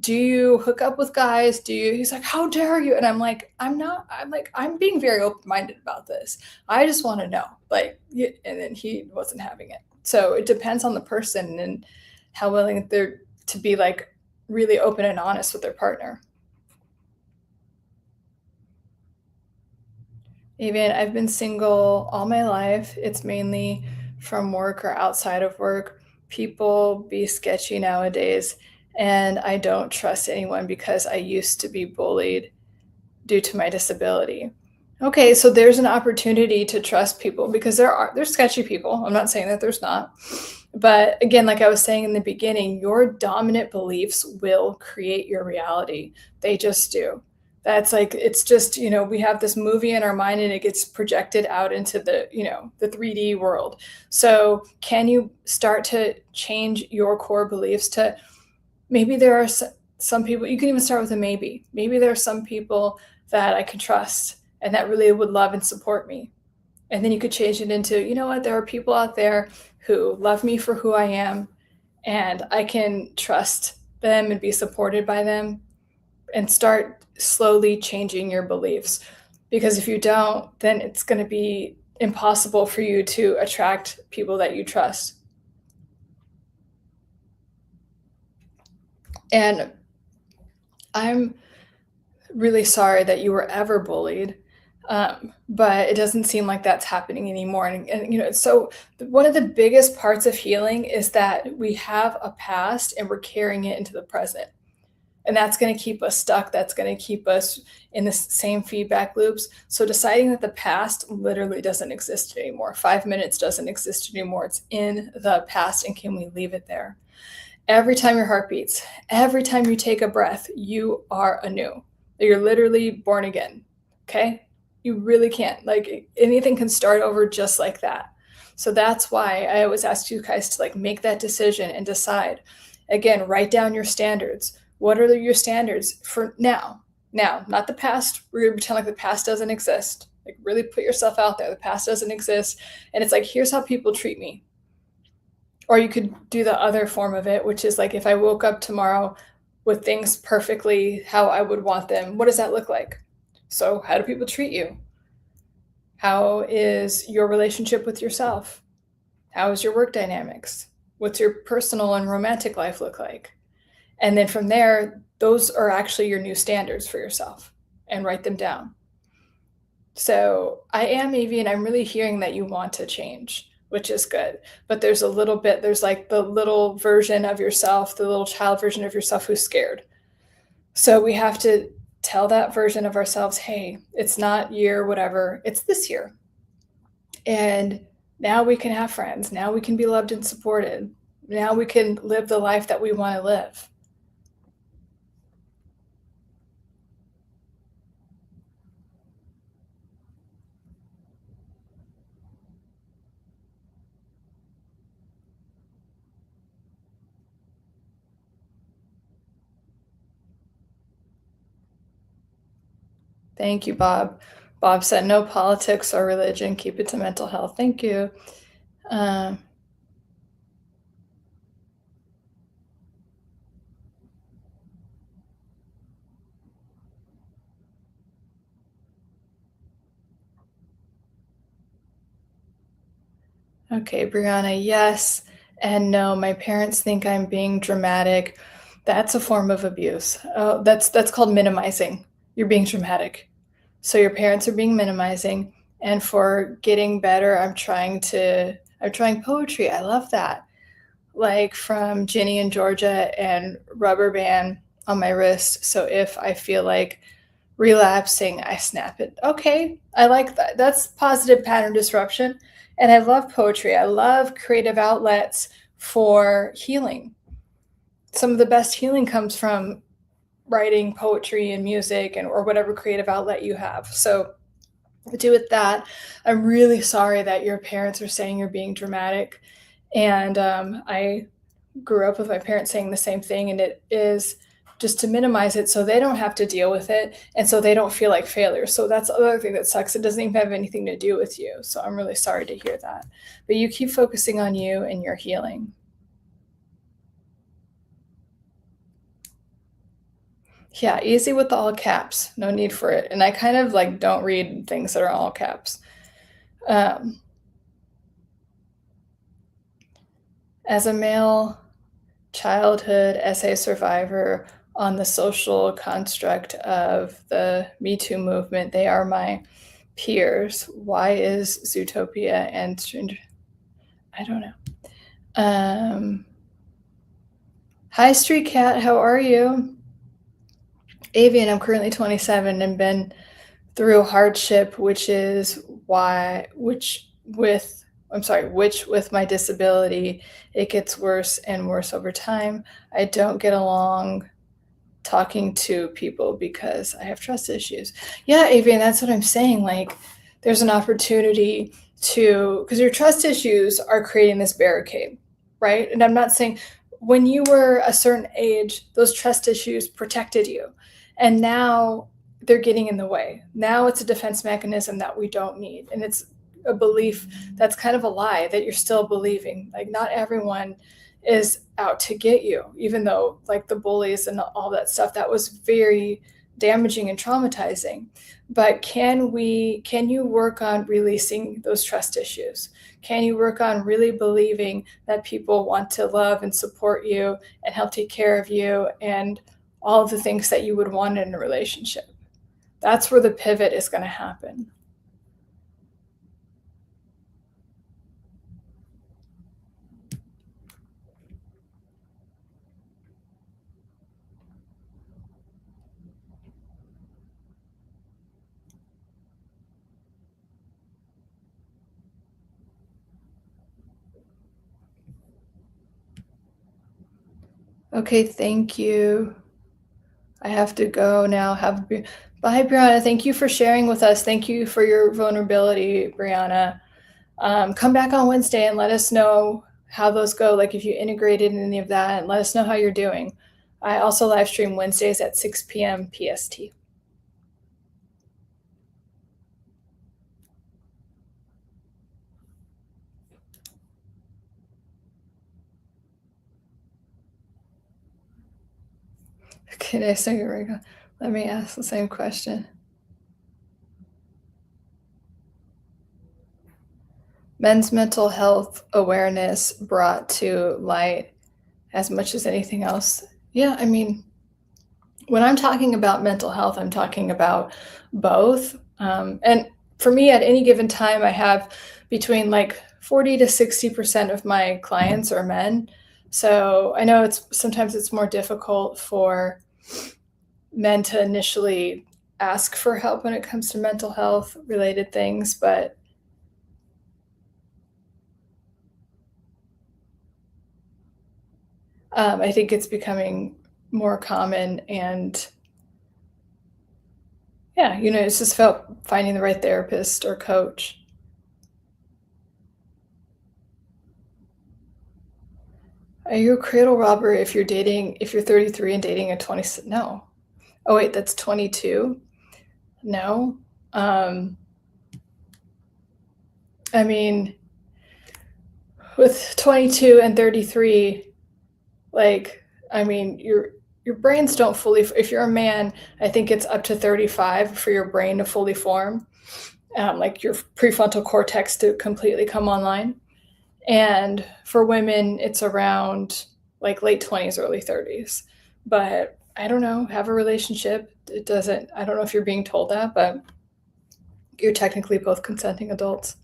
do you hook up with guys? He's like, how dare you? And I'm like, I'm being very open-minded about this. I just want to know, and then he wasn't having it. So it depends on the person and how willing they're to be really open and honest with their partner. Even I've been single all my life. It's mainly from work or outside of work. people be sketchy nowadays, and I don't trust anyone because I used to be bullied due to my disability. Okay, so there's an opportunity to trust people because there's sketchy people. I'm not saying that there's not. But again, like I was saying in the beginning, your dominant beliefs will create your reality. They just do. That's like, it's just, we have this movie in our mind and it gets projected out into the 3D world. So can you start to change your core beliefs to maybe there are some people, you can even start with a maybe. Maybe there are some people that I can trust and that really would love and support me. And then you could change it into, you know what, there are people out there who love me for who I am, and I can trust them and be supported by them, and start slowly changing your beliefs. Because if you don't, then it's going to be impossible for you to attract people that you trust. And I'm really sorry that you were ever bullied. But it doesn't seem like that's happening anymore. And so one of the biggest parts of healing is that we have a past and we're carrying it into the present. And that's going to keep us stuck. That's going to keep us in the same feedback loops. So deciding that the past literally doesn't exist anymore. 5 minutes doesn't exist anymore. It's in the past. And can we leave it there? Every time your heart beats, every time you take a breath, you are anew. You're literally born again. Okay? You really can't. Like, anything can start over just like that. So that's why I always ask you guys to make that decision and decide. Again, write down your standards. What are your standards for now? Now, not the past. We're going to pretend like the past doesn't exist. Really put yourself out there. The past doesn't exist. And it's here's how people treat me. Or you could do the other form of it, which is if I woke up tomorrow with things perfectly how I would want them, what does that look like? So how do people treat you? How is your relationship with yourself? How is your work dynamics? What's your personal and romantic life look like? And then from there, those are actually your new standards for yourself, and write them down. So I am Evie, and I'm really hearing that you want to change, which is good. But there's the little version of yourself, the little child version of yourself who's scared. So we have to tell that version of ourselves, hey, it's not year whatever, it's this year. And now we can have friends. Now we can be loved and supported. Now we can live the life that we want to live. Thank you, Bob. Bob said, no politics or religion. Keep it to mental health. Thank you. Okay, Brianna, yes and no. My parents think I'm being dramatic. That's a form of abuse. Oh, that's called minimizing. You're being dramatic. So your parents are being minimizing, and for getting better, I'm trying poetry. I love that. Like from Ginny and Georgia and Rubber Band on my wrist. So if I feel like relapsing, I snap it. Okay, I like that. That's positive pattern disruption. And I love poetry. I love creative outlets for healing. Some of the best healing comes from writing poetry and music or whatever creative outlet you have. So do with that. I'm really sorry that your parents are saying you're being dramatic. And I grew up with my parents saying the same thing, and it is just to minimize it so they don't have to deal with it and so they don't feel like failures. So that's the other thing that sucks. It doesn't even have anything to do with you. So I'm really sorry to hear that. But you keep focusing on you and your healing. Yeah, easy with the all caps. No need for it. And I kind of don't read things that are all caps. As a male childhood essay survivor on the social construct of the Me Too movement, they are my peers. Why is Zootopia and Stranger? I don't know. Hi, Street Cat. How are you? Avian, I'm currently 27 and been through hardship, which with my disability, it gets worse and worse over time. I don't get along talking to people because I have trust issues. Yeah, Avian, that's what I'm saying. Like, there's an opportunity because your trust issues are creating this barricade, right? And I'm not saying when you were a certain age, those trust issues protected you. And now they're getting in the way. Now it's a defense mechanism that we don't need. And it's a belief that's kind of a lie that you're still believing. Like, not everyone is out to get you, even though, like, the bullies and all that stuff, that was very damaging and traumatizing. But can you work on releasing those trust issues? Can you work on really believing that people want to love and support you and help take care of you and all of the things that you would want in a relationship? That's where the pivot is going to happen. Okay, thank you. I have to go now. Bye, Brianna. Thank you for sharing with us. Thank you for your vulnerability, Brianna. Come back on Wednesday and let us know how those go. Like, if you integrated any of that, and let us know how you're doing. I also live stream Wednesdays at 6 p.m. PST. Okay, so let me ask the same question. Men's mental health awareness brought to light as much as anything else. Yeah, I mean, when I'm talking about mental health, I'm talking about both. And for me, at any given time, I have between like 40 to 60% of my clients are men. So I know sometimes it's more difficult for men to initially ask for help when it comes to mental health related things, but I think it's becoming more common. And yeah, it's just about finding the right therapist or coach. Are you a cradle robber if you're 33 and dating a 20? No. Oh wait, that's 22. No. I mean, with 22 and 33, like, I mean, your brains don't fully. If you're a man, I think it's up to 35 for your brain to fully form, like your prefrontal cortex to completely come online. And for women, it's around like late 20s, early 30s. But I don't know, have a relationship. I don't know if you're being told that, but you're technically both consenting adults.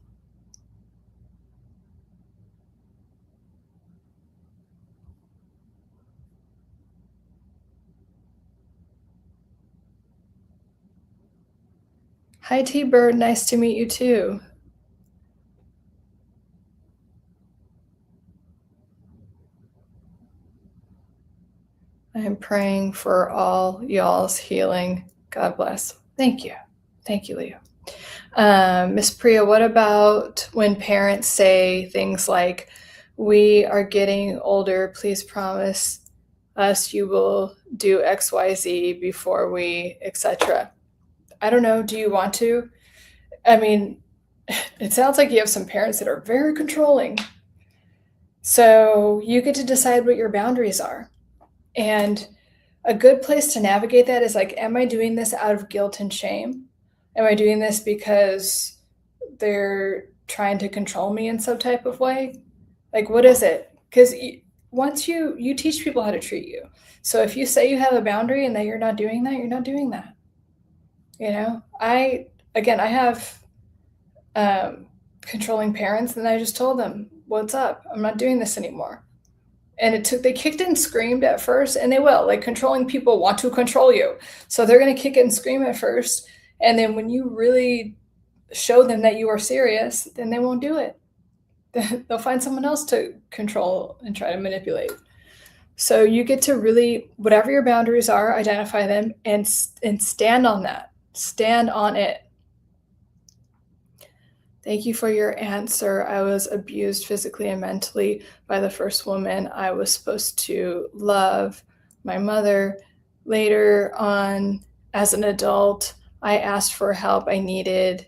Hi, T-Bird. Nice to meet you too. I am praying for all y'all's healing. God bless. Thank you. Thank you, Leo. Miss Priya, what about when parents say things like, "We are getting older, please promise us you will do XYZ before we," etc.? I don't know. Do you want to? I mean, it sounds like you have some parents that are very controlling. So you get to decide what your boundaries are. And a good place to navigate that is like, am I doing this out of guilt and shame? Am I doing this because they're trying to control me in some type of way? Like, what is it? Because once you teach people how to treat you. So if you say you have a boundary and that you're not doing that, you're not doing that. I have controlling parents, and I just told them, what's up? I'm not doing this anymore. And they kicked and screamed at first, and they will. Like, controlling people want to control you. So they're going to kick and scream at first. And then when you really show them that you are serious, then they won't do it. They'll find someone else to control and try to manipulate. So you get to really, whatever your boundaries are, identify them and stand on that. Stand on it. Thank you for your answer. I was abused physically and mentally by the first woman I was supposed to love, my mother. Later on, as an adult, I asked for help I needed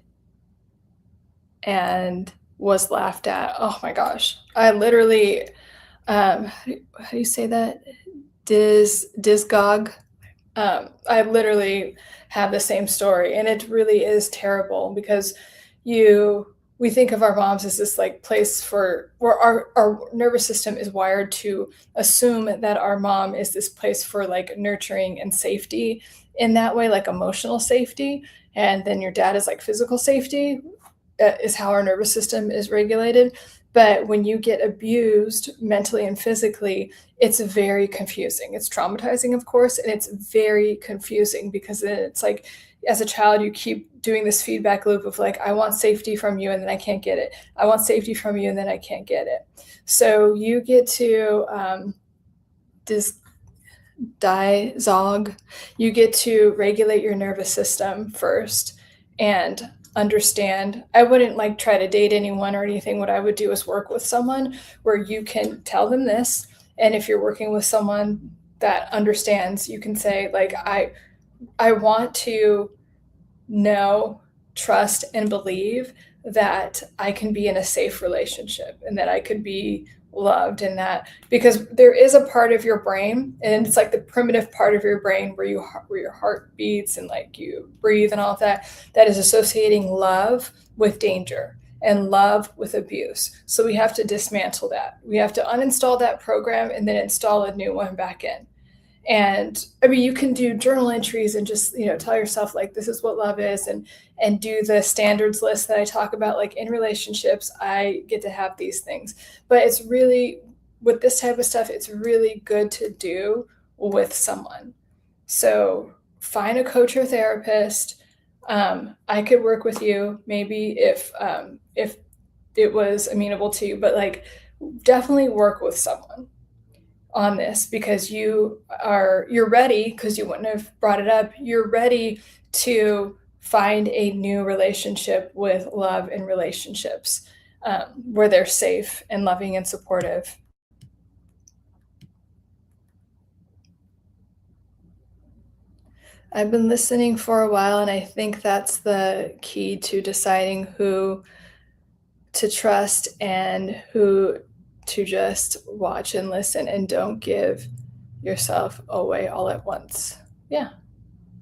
and was laughed at. Oh my gosh. I literally, how do you say that? Disgog. I literally have the same story, and it really is terrible because we think of our moms as this like place for where our nervous system is wired to assume that our mom is this place for like nurturing and safety in that way, like emotional safety, and then your dad is like physical safety. Is how our nervous system is regulated. But when you get abused mentally and physically, it's very confusing. It's traumatizing, of course, and it's very confusing because then it's like, as a child, you keep doing this feedback loop of like, I want safety from you and then I can't get it. I want safety from you and then I can't get it. So you get to you get to regulate your nervous system first and understand. I wouldn't like try to date anyone or anything. What I would do is work with someone where you can tell them this. And if you're working with someone that understands, you can say like, I want to know, trust, and believe that I can be in a safe relationship and that I could be loved in that, because there is a part of your brain, and it's like the primitive part of your brain where your heart beats and like you breathe and all of that, that is associating love with danger and love with abuse. So we have to dismantle that. We have to uninstall that program and then install a new one back in. And I mean, you can do journal entries and just, tell yourself like, this is what love is, and do the standards list that I talk about, like in relationships, I get to have these things. But it's really, with this type of stuff, it's really good to do with someone. So find a coach or therapist. I could work with you maybe if it was amenable to you, but like definitely work with someone on this, because you're ready, because you wouldn't have brought it up. You're ready to find a new relationship with love and relationships where they're safe and loving and supportive. I've been listening for a while, and I think that's the key to deciding who to trust and who to just watch and listen, and don't give yourself away all at once. Yeah.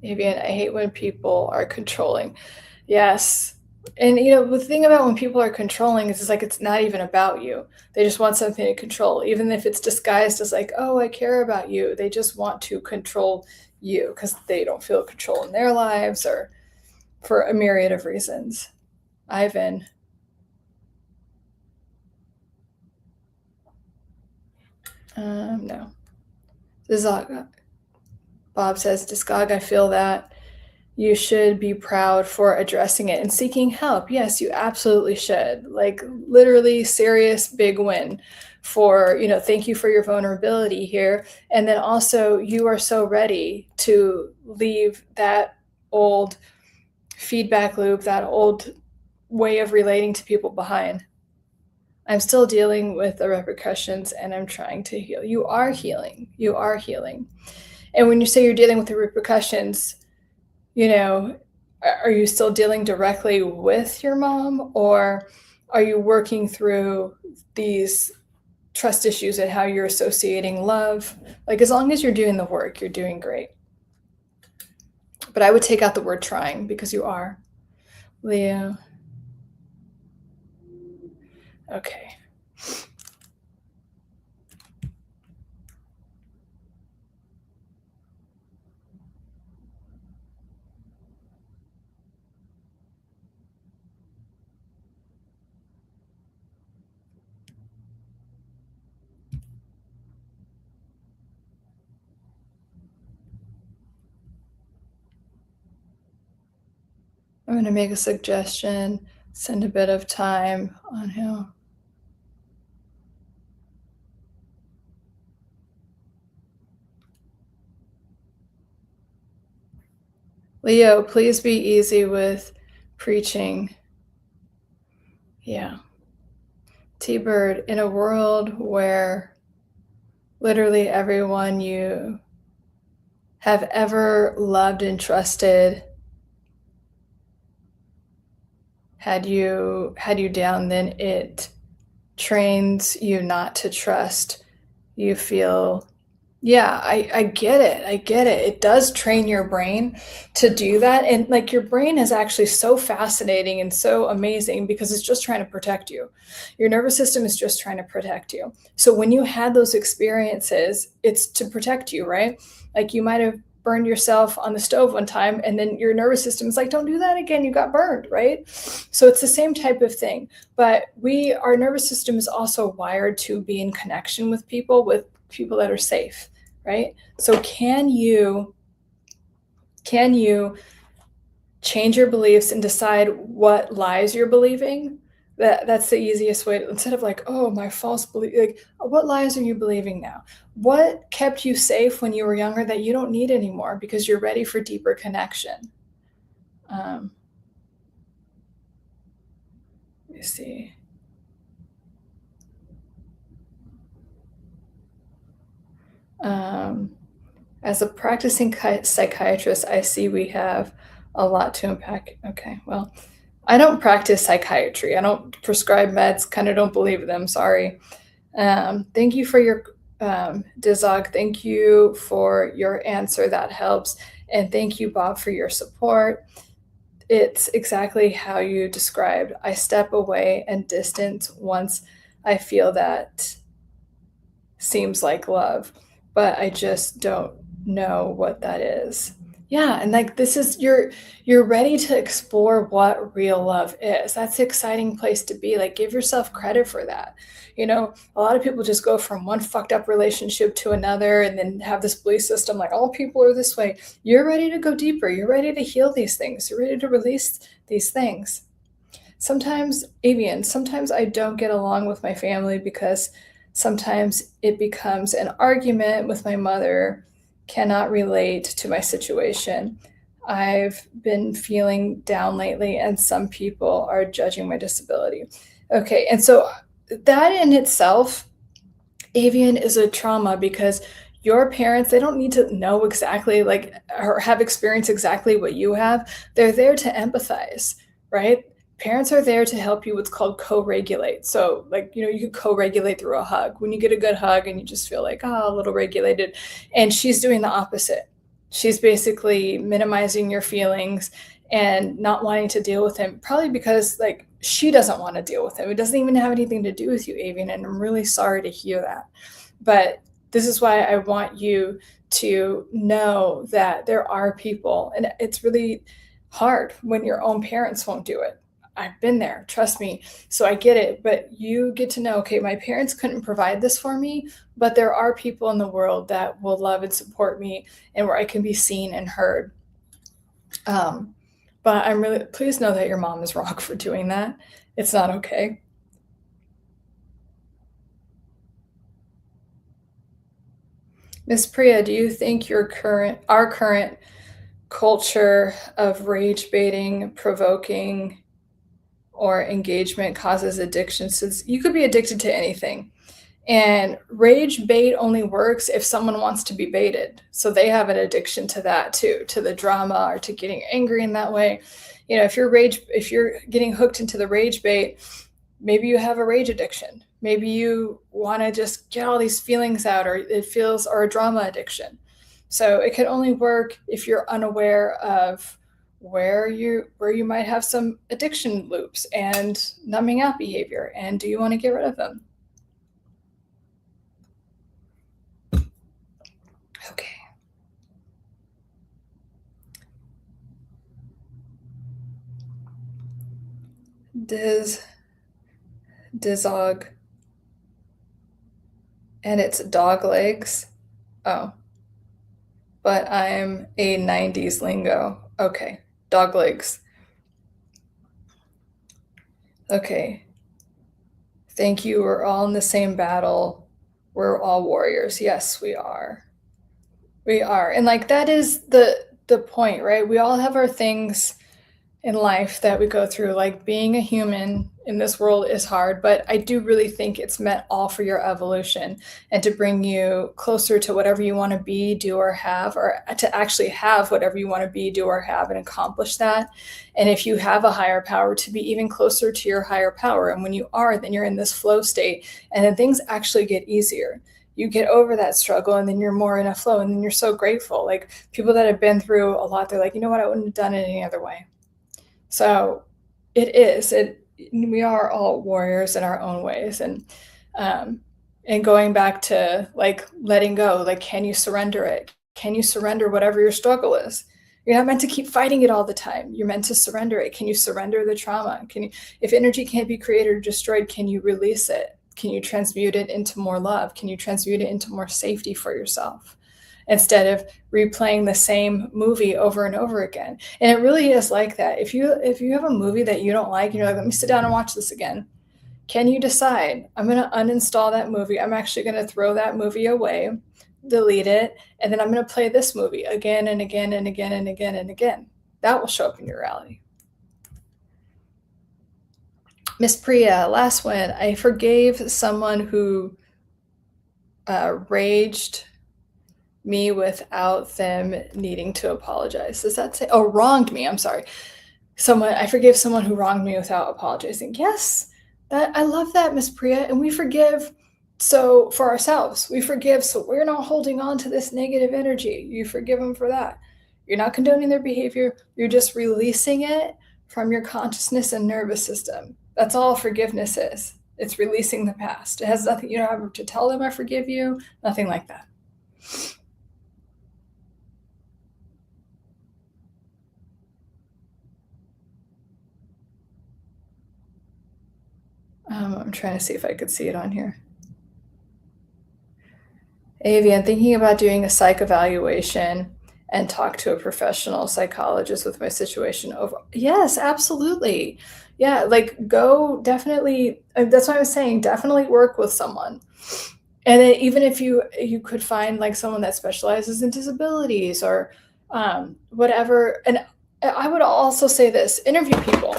Avian, I hate when people are controlling. Yes. And the thing about when people are controlling is it's like it's not even about you. They just want something to control, even if it's disguised as like, oh, I care about you. They just want to control you because they don't feel control in their lives, or for a myriad of reasons. Ivan. No. Bob says, Discog, I feel that you should be proud for addressing it and seeking help. Yes, you absolutely should. Like, literally serious big win for, thank you for your vulnerability here. And then also, you are so ready to leave that old feedback loop, that old way of relating to people behind. I'm still dealing with the repercussions and I'm trying to heal. You are healing. You are healing. And when you say you're dealing with the repercussions, are you still dealing directly with your mom, or are you working through these trust issues and how you're associating love? Like, as long as you're doing the work, you're doing great. But I would take out the word trying, because you are. Leo. Okay. I'm going to make a suggestion, send a bit of time on him. Leo, please be easy with preaching. Yeah. T-Bird, in a world where literally everyone you have ever loved and trusted had you down, then it trains you not to trust. You feel, yeah, I get it. I get it. It does train your brain to do that. And like your brain is actually so fascinating and so amazing because it's just trying to protect you. Your nervous system is just trying to protect you. So when you had those experiences, it's to protect you, right? Like you might have burned yourself on the stove one time and then your nervous system is like, don't do that again. You got burned, right? So it's the same type of thing. But our nervous system is also wired to be in connection with people that are safe, right? So can you change your beliefs and decide what lies you're believing? That's the easiest way to, instead of like, oh, my false belief, like what lies are you believing now? What kept you safe when you were younger that you don't need anymore because you're ready for deeper connection? Let me see. As a practicing psychiatrist, I see we have a lot to unpack. Okay, well, I don't practice psychiatry. I don't prescribe meds, kind of don't believe them, sorry. Thank you for your, Dizog, thank you for your answer, that helps. And thank you, Bob, for your support. It's exactly how you described. I step away and distance once I feel that seems like love, but I just don't know what that is. Yeah, and like this is you're ready to explore what real love is. That's the exciting place to be. Like give yourself credit for that. You know, a lot of people just go from one fucked up relationship to another and then have this belief system like all people are this way. You're ready to go deeper. You're ready to heal these things. You're ready to release these things. Sometimes, Avian, sometimes I don't get along with my family because sometimes it becomes an argument with my mother, cannot relate to my situation. I've been feeling down lately, and some people are judging my disability. Okay, and so that in itself, Avian, is a trauma because your parents, they don't need to know exactly like or have experienced exactly what you have. They're there to empathize, right? Parents are there to help you what's called co-regulate. So like, you know, you could co-regulate through a hug. When you get a good hug and you just feel like, oh, a little regulated. And she's doing the opposite. She's basically minimizing your feelings and not wanting to deal with him, probably because like she doesn't want to deal with him. It doesn't even have anything to do with you, Avian, and I'm really sorry to hear that. But this is why I want you to know that there are people, and it's really hard when your own parents won't do it. I've been there, trust me. So I get it, but you get to know, okay, my parents couldn't provide this for me, but there are people in the world that will love and support me and where I can be seen and heard. But I'm really, please know that your mom is wrong for doing that. It's not okay. Miss Priya, do you think our current culture of rage baiting, provoking, or engagement causes addictions? Since you could be addicted to anything. And rage bait only works if someone wants to be baited. So they have an addiction to that too, to the drama or to getting angry in that way. You know, if you're getting hooked into the rage bait, maybe you have a rage addiction. Maybe you want to just get all these feelings out, or or a drama addiction. So it can only work if you're unaware of where you might have some addiction loops and numbing out behavior, and do you want to get rid of them? Okay. Dizog. And it's dog legs. Oh. But I'm a 90s lingo. Okay. Dog legs. Okay. Thank you. We're all in the same battle. We're all warriors. Yes, we are. We are. And like that is the point, right? We all have our things in life that we go through. Like being a human in this world is hard, but I do really think it's meant all for your evolution and to bring you closer to whatever you want to be, do, or have, or to actually have whatever you want to be, do, or have and accomplish that. And if you have a higher power, to be even closer to your higher power. And when you are, then you're in this flow state and then things actually get easier. You get over that struggle and then you're more in a flow and then you're so grateful. Like people that have been through a lot, they're like, you know what, I wouldn't have done it any other way. So it is. We are all warriors in our own ways, and going back to like letting go. Like, can you surrender it? Can you surrender whatever your struggle is? You're not meant to keep fighting it all the time. You're meant to surrender it. Can you surrender the trauma? Can you, if energy can't be created or destroyed, can you release it? Can you transmute it into more love? Can you transmute it into more safety for yourself? Instead of replaying the same movie over and over again. And it really is like that. If you have a movie that you don't like and you're like, let me sit down and watch this again, can you decide, I'm going to uninstall that movie. I'm actually going to throw that movie away, delete it, and then I'm going to play this movie again and again and again and again and again. That will show up in your reality. Miss Priya, last one. I forgave someone who raged me without them needing to apologize. Does that say, oh, wronged me? I'm sorry. I forgive someone who wronged me without apologizing. Yes, I love that, Miss Priya. And we forgive so for ourselves. We forgive so we're not holding on to this negative energy. You forgive them for that. You're not condoning their behavior. You're just releasing it from your consciousness and nervous system. That's all forgiveness is. It's releasing the past. It has nothing, you don't have to tell them I forgive you, nothing like that. I'm trying to see if I could see it on here. Avian, thinking about doing a psych evaluation and talk to a professional psychologist with my situation over. Yes, absolutely. Yeah, like go definitely. That's what I was saying. Definitely work with someone. And then even if you could find like someone that specializes in disabilities or whatever. And I would also say this: interview people.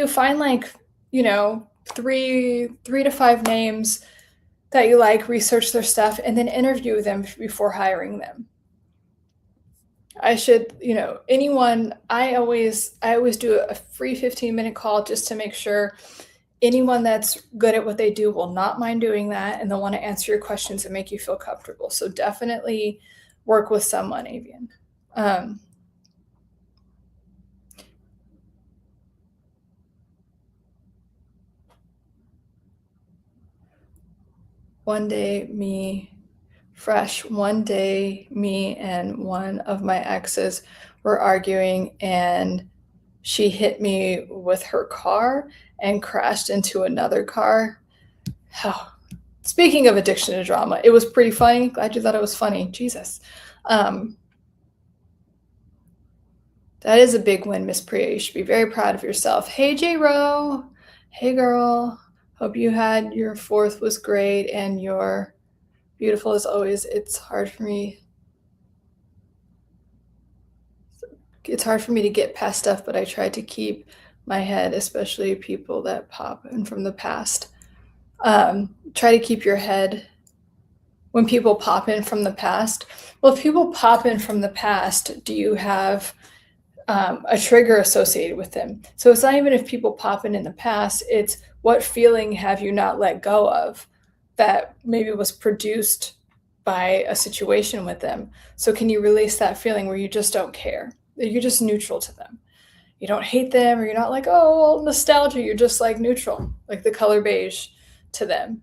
Find like, you know, three to five names that you like, research their stuff, and then interview them before hiring them. I should, anyone, I always do a free 15-minute call just to make sure anyone that's good at what they do will not mind doing that, and they'll want to answer your questions and make you feel comfortable. So definitely work with someone, Avian. One day, me and one of my exes were arguing, and she hit me with her car and crashed into another car. Oh, speaking of addiction to drama, it was pretty funny. Glad you thought it was funny. Jesus. That is a big win, Miss Priya. You should be very proud of yourself. Hey, J-Ro. Hey, girl. Hope you had your 4th was great and you're beautiful as always. It's hard for me to get past stuff, but I try to keep my head, especially people that pop in from the past. Try to keep your head when people pop in from the past. Well, if people pop in from the past, do you have a trigger associated with them? So it's not even if people pop in the past, it's what feeling have you not let go of that maybe was produced by a situation with them. So can you release that feeling where you just don't care? You're just neutral to them. You don't hate them, or you're not like, oh, nostalgia. You're just like neutral, like the color beige to them.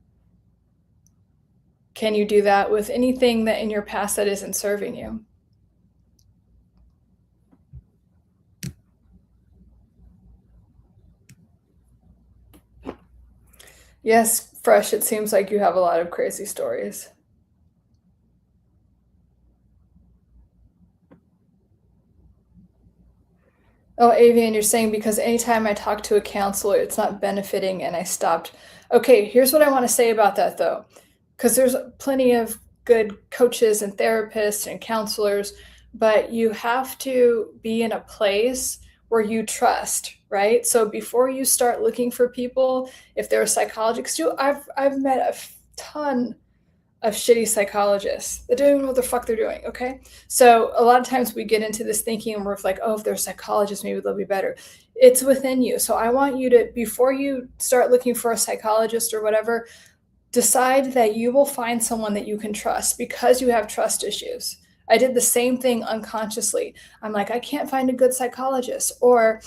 Can you do that with anything that in your past that isn't serving you? Yes, Fresh, it seems like you have a lot of crazy stories. Oh, Avian, you're saying because anytime I talk to a counselor, it's not benefiting and I stopped. Okay, here's what I want to say about that though, because there's plenty of good coaches and therapists and counselors, but you have to be in a place where you trust, right? So before you start looking for people, if they're a psychologist too, I've met a ton of shitty psychologists that don't even know what the fuck they're doing, okay? So a lot of times we get into this thinking and we're like, oh, if they're psychologists, maybe they'll be better. It's within you. So I want you to, before you start looking for a psychologist or whatever, decide that you will find someone that you can trust because you have trust issues. I did the same thing unconsciously. I'm like, I can't find a good psychologist. Or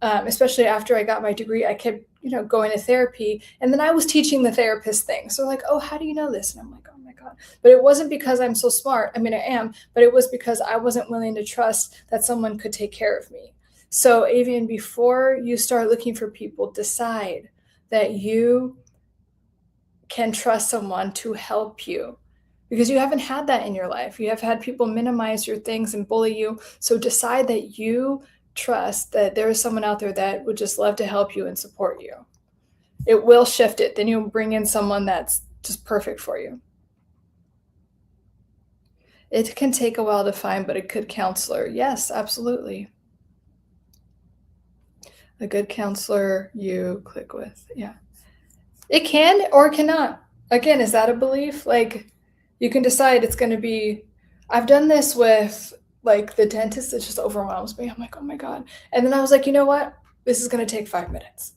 especially after I got my degree, I kept, going to therapy. And then I was teaching the therapist thing. So like, oh, how do you know this? And I'm like, oh my God. But it wasn't because I'm so smart. I mean, I am, but it was because I wasn't willing to trust that someone could take care of me. So Avian, before you start looking for people, decide that you can trust someone to help you, because you haven't had that in your life. You have had people minimize your things and bully you. So decide that you trust that there is someone out there that would just love to help you and support you. It will shift it. Then you'll bring in someone that's just perfect for you. It can take a while to find, but a good counselor. Yes, absolutely. A good counselor you click with. Yeah. It can or cannot. Again, is that a belief? Like, you can decide it's going to be, I've done this with like the dentist that just overwhelms me. I'm like, oh my God. And then I was like, you know what? This is going to take 5 minutes.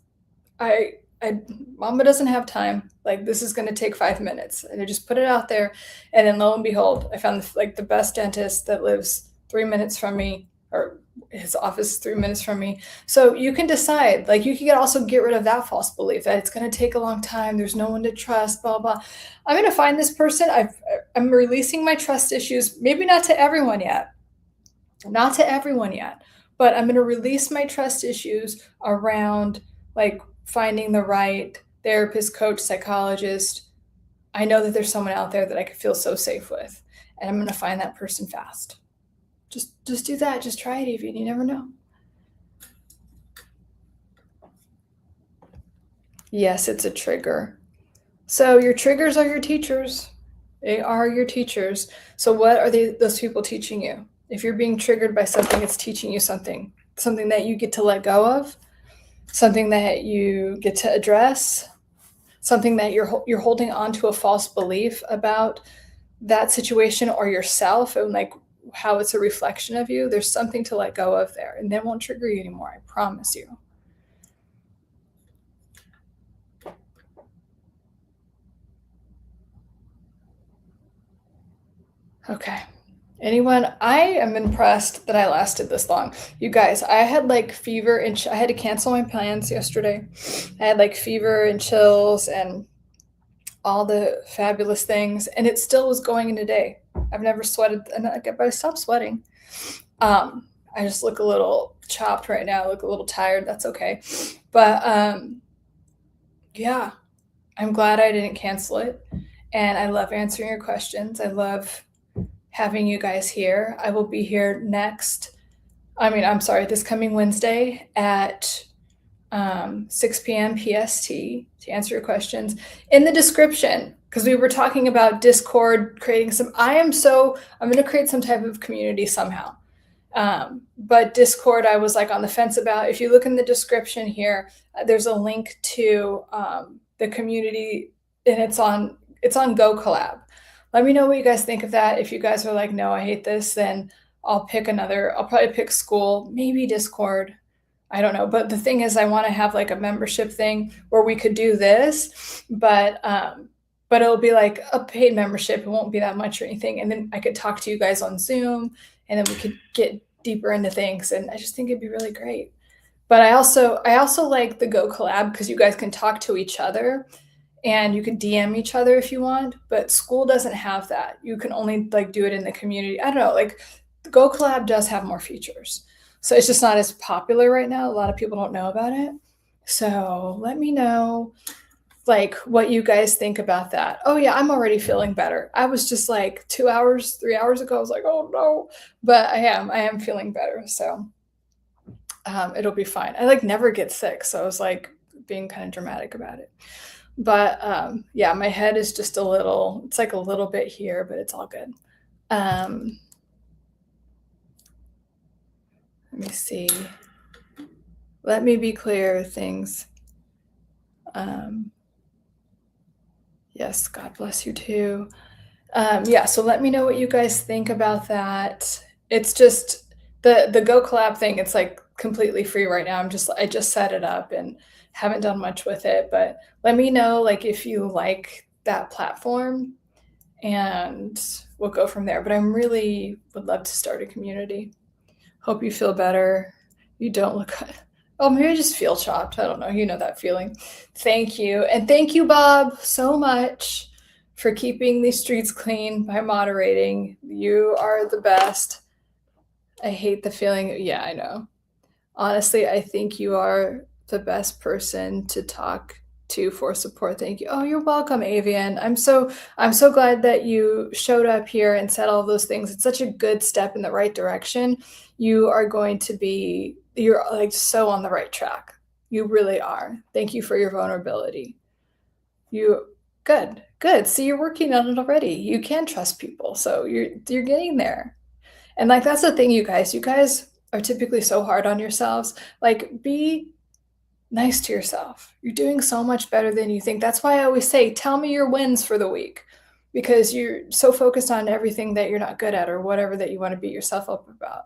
Mama doesn't have time. Like, this is going to take 5 minutes. And I just put it out there. And then lo and behold, I found like the best dentist that lives 3 minutes from me, or his office is 3 minutes from me. So you can decide, like, you can also get rid of that false belief that it's going to take a long time. There's no one to trust, blah, blah. I'm going to find this person. I'm releasing my trust issues. Maybe not to everyone yet. Not to everyone yet, but I'm going to release my trust issues around like finding the right therapist, coach, psychologist. I know that there's someone out there that I could feel so safe with, and I'm going to find that person fast. Just do that. Just try it, Evie. You never know. Yes, it's a trigger. So your triggers are your teachers. They are your teachers. So what are those people teaching you? If you're being triggered by something, it's teaching you something that you get to let go of, something that you get to address, something that you're holding on to a false belief about that situation or yourself, and like how it's a reflection of you. There's something to let go of there, and that won't trigger you anymore. I promise you. Okay. Anyone? I am impressed that I lasted this long. You guys, I had like fever and I had to cancel my plans yesterday. I had like fever and chills and all the fabulous things, and it still was going in today. I've never sweated, but I stopped sweating. I just look a little chopped right now. I look a little tired. That's okay. But yeah, I'm glad I didn't cancel it. And I love answering your questions. I love having you guys here. I will be here this coming Wednesday at 6 p.m. PST to answer your questions. In the description, because we were talking about Discord, creating I'm going to create some type of community somehow. But Discord, I was like on the fence about. If you look in the description here, there's a link to the community, and it's on Go Collab. Let me know what you guys think of that. If you guys are like, no, I hate this, then I'll probably pick school, maybe Discord. I don't know. But the thing is, I want to have like a membership thing where we could do this, but it'll be like a paid membership. It won't be that much or anything. And then I could talk to you guys on Zoom, and then we could get deeper into things. And I just think it'd be really great. But I also like the Go Collab because you guys can talk to each other. And you can DM each other if you want, but school doesn't have that. You can only like do it in the community. I don't know, like Go Collab does have more features. So it's just not as popular right now. A lot of people don't know about it. So let me know like what you guys think about that. Oh yeah, I'm already feeling better. I was just like 2 hours, 3 hours ago, I was like, oh no, but I am feeling better. So It'll be fine. I like never get sick, so I was like being kind of dramatic about it. But yeah, my head is just it's like a little bit here, but it's all good. Let me see. Let me be clear things. Yes, God bless you too. Yeah, so let me know what you guys think about that. It's just the Go Collab thing, it's like completely free right now. I just set it up and haven't done much with it, but let me know like if you like that platform and we'll go from there. But I really would love to start a community. Hope you feel better. You don't look oh, maybe I just feel chopped. I don't know. You know that feeling. Thank you. And thank you, Bob, so much for keeping these streets clean by moderating. You are the best. I hate the feeling. Yeah, I know. Honestly, I think you are the best person to talk to for support. Thank you. Oh, you're welcome, Avian. I'm so glad that you showed up here and said all those things. It's such a good step in the right direction. You're like so on the right track. You really are. Thank you for your vulnerability. Good. See, you're working on it already. You can trust people. So you're getting there. And like that's the thing, you guys. You guys are typically so hard on yourselves. Like be nice to yourself. You're doing so much better than you think. That's why I always say, tell me your wins for the week, because you're so focused on everything that you're not good at or whatever that you want to beat yourself up about.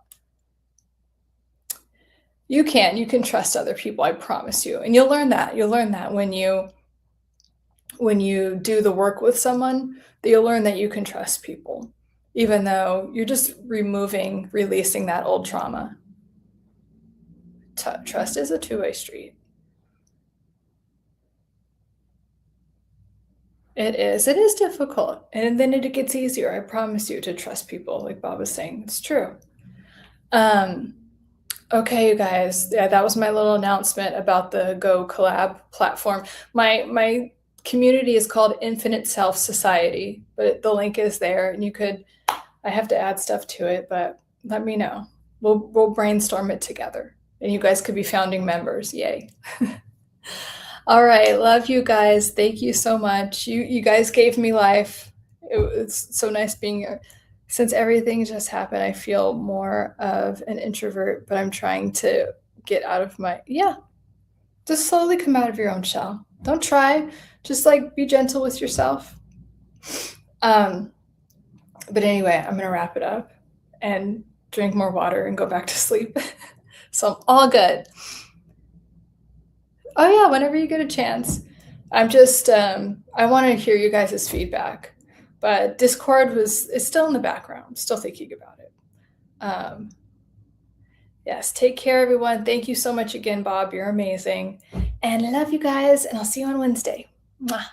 You can trust other people, I promise you. And you'll learn that. You'll learn that when you do the work with someone, that you'll learn that you can trust people, even though you're just releasing that old trauma. Trust is a two-way street. It is difficult. And then it gets easier, I promise you, to trust people, like Bob was saying. It's true. Okay, you guys. Yeah, that was my little announcement about the Go Collab platform. My community is called Infinite Self Society, but the link is there, and I have to add stuff to it, but let me know. We'll brainstorm it together, and you guys could be founding members. Yay. All right, love you guys. Thank you so much. You guys gave me life. It's so nice being here. Since everything just happened, I feel more of an introvert, but I'm trying to get out of just slowly come out of your own shell. Don't try, just like be gentle with yourself. But anyway, I'm gonna wrap it up and drink more water and go back to sleep. So I'm all good. Oh yeah, whenever you get a chance. I'm just I want to hear you guys' feedback. But Discord is still in the background. I'm still thinking about it. Yes, take care, everyone. Thank you so much again, Bob. You're amazing. And I love you guys, and I'll see you on Wednesday. Mwah.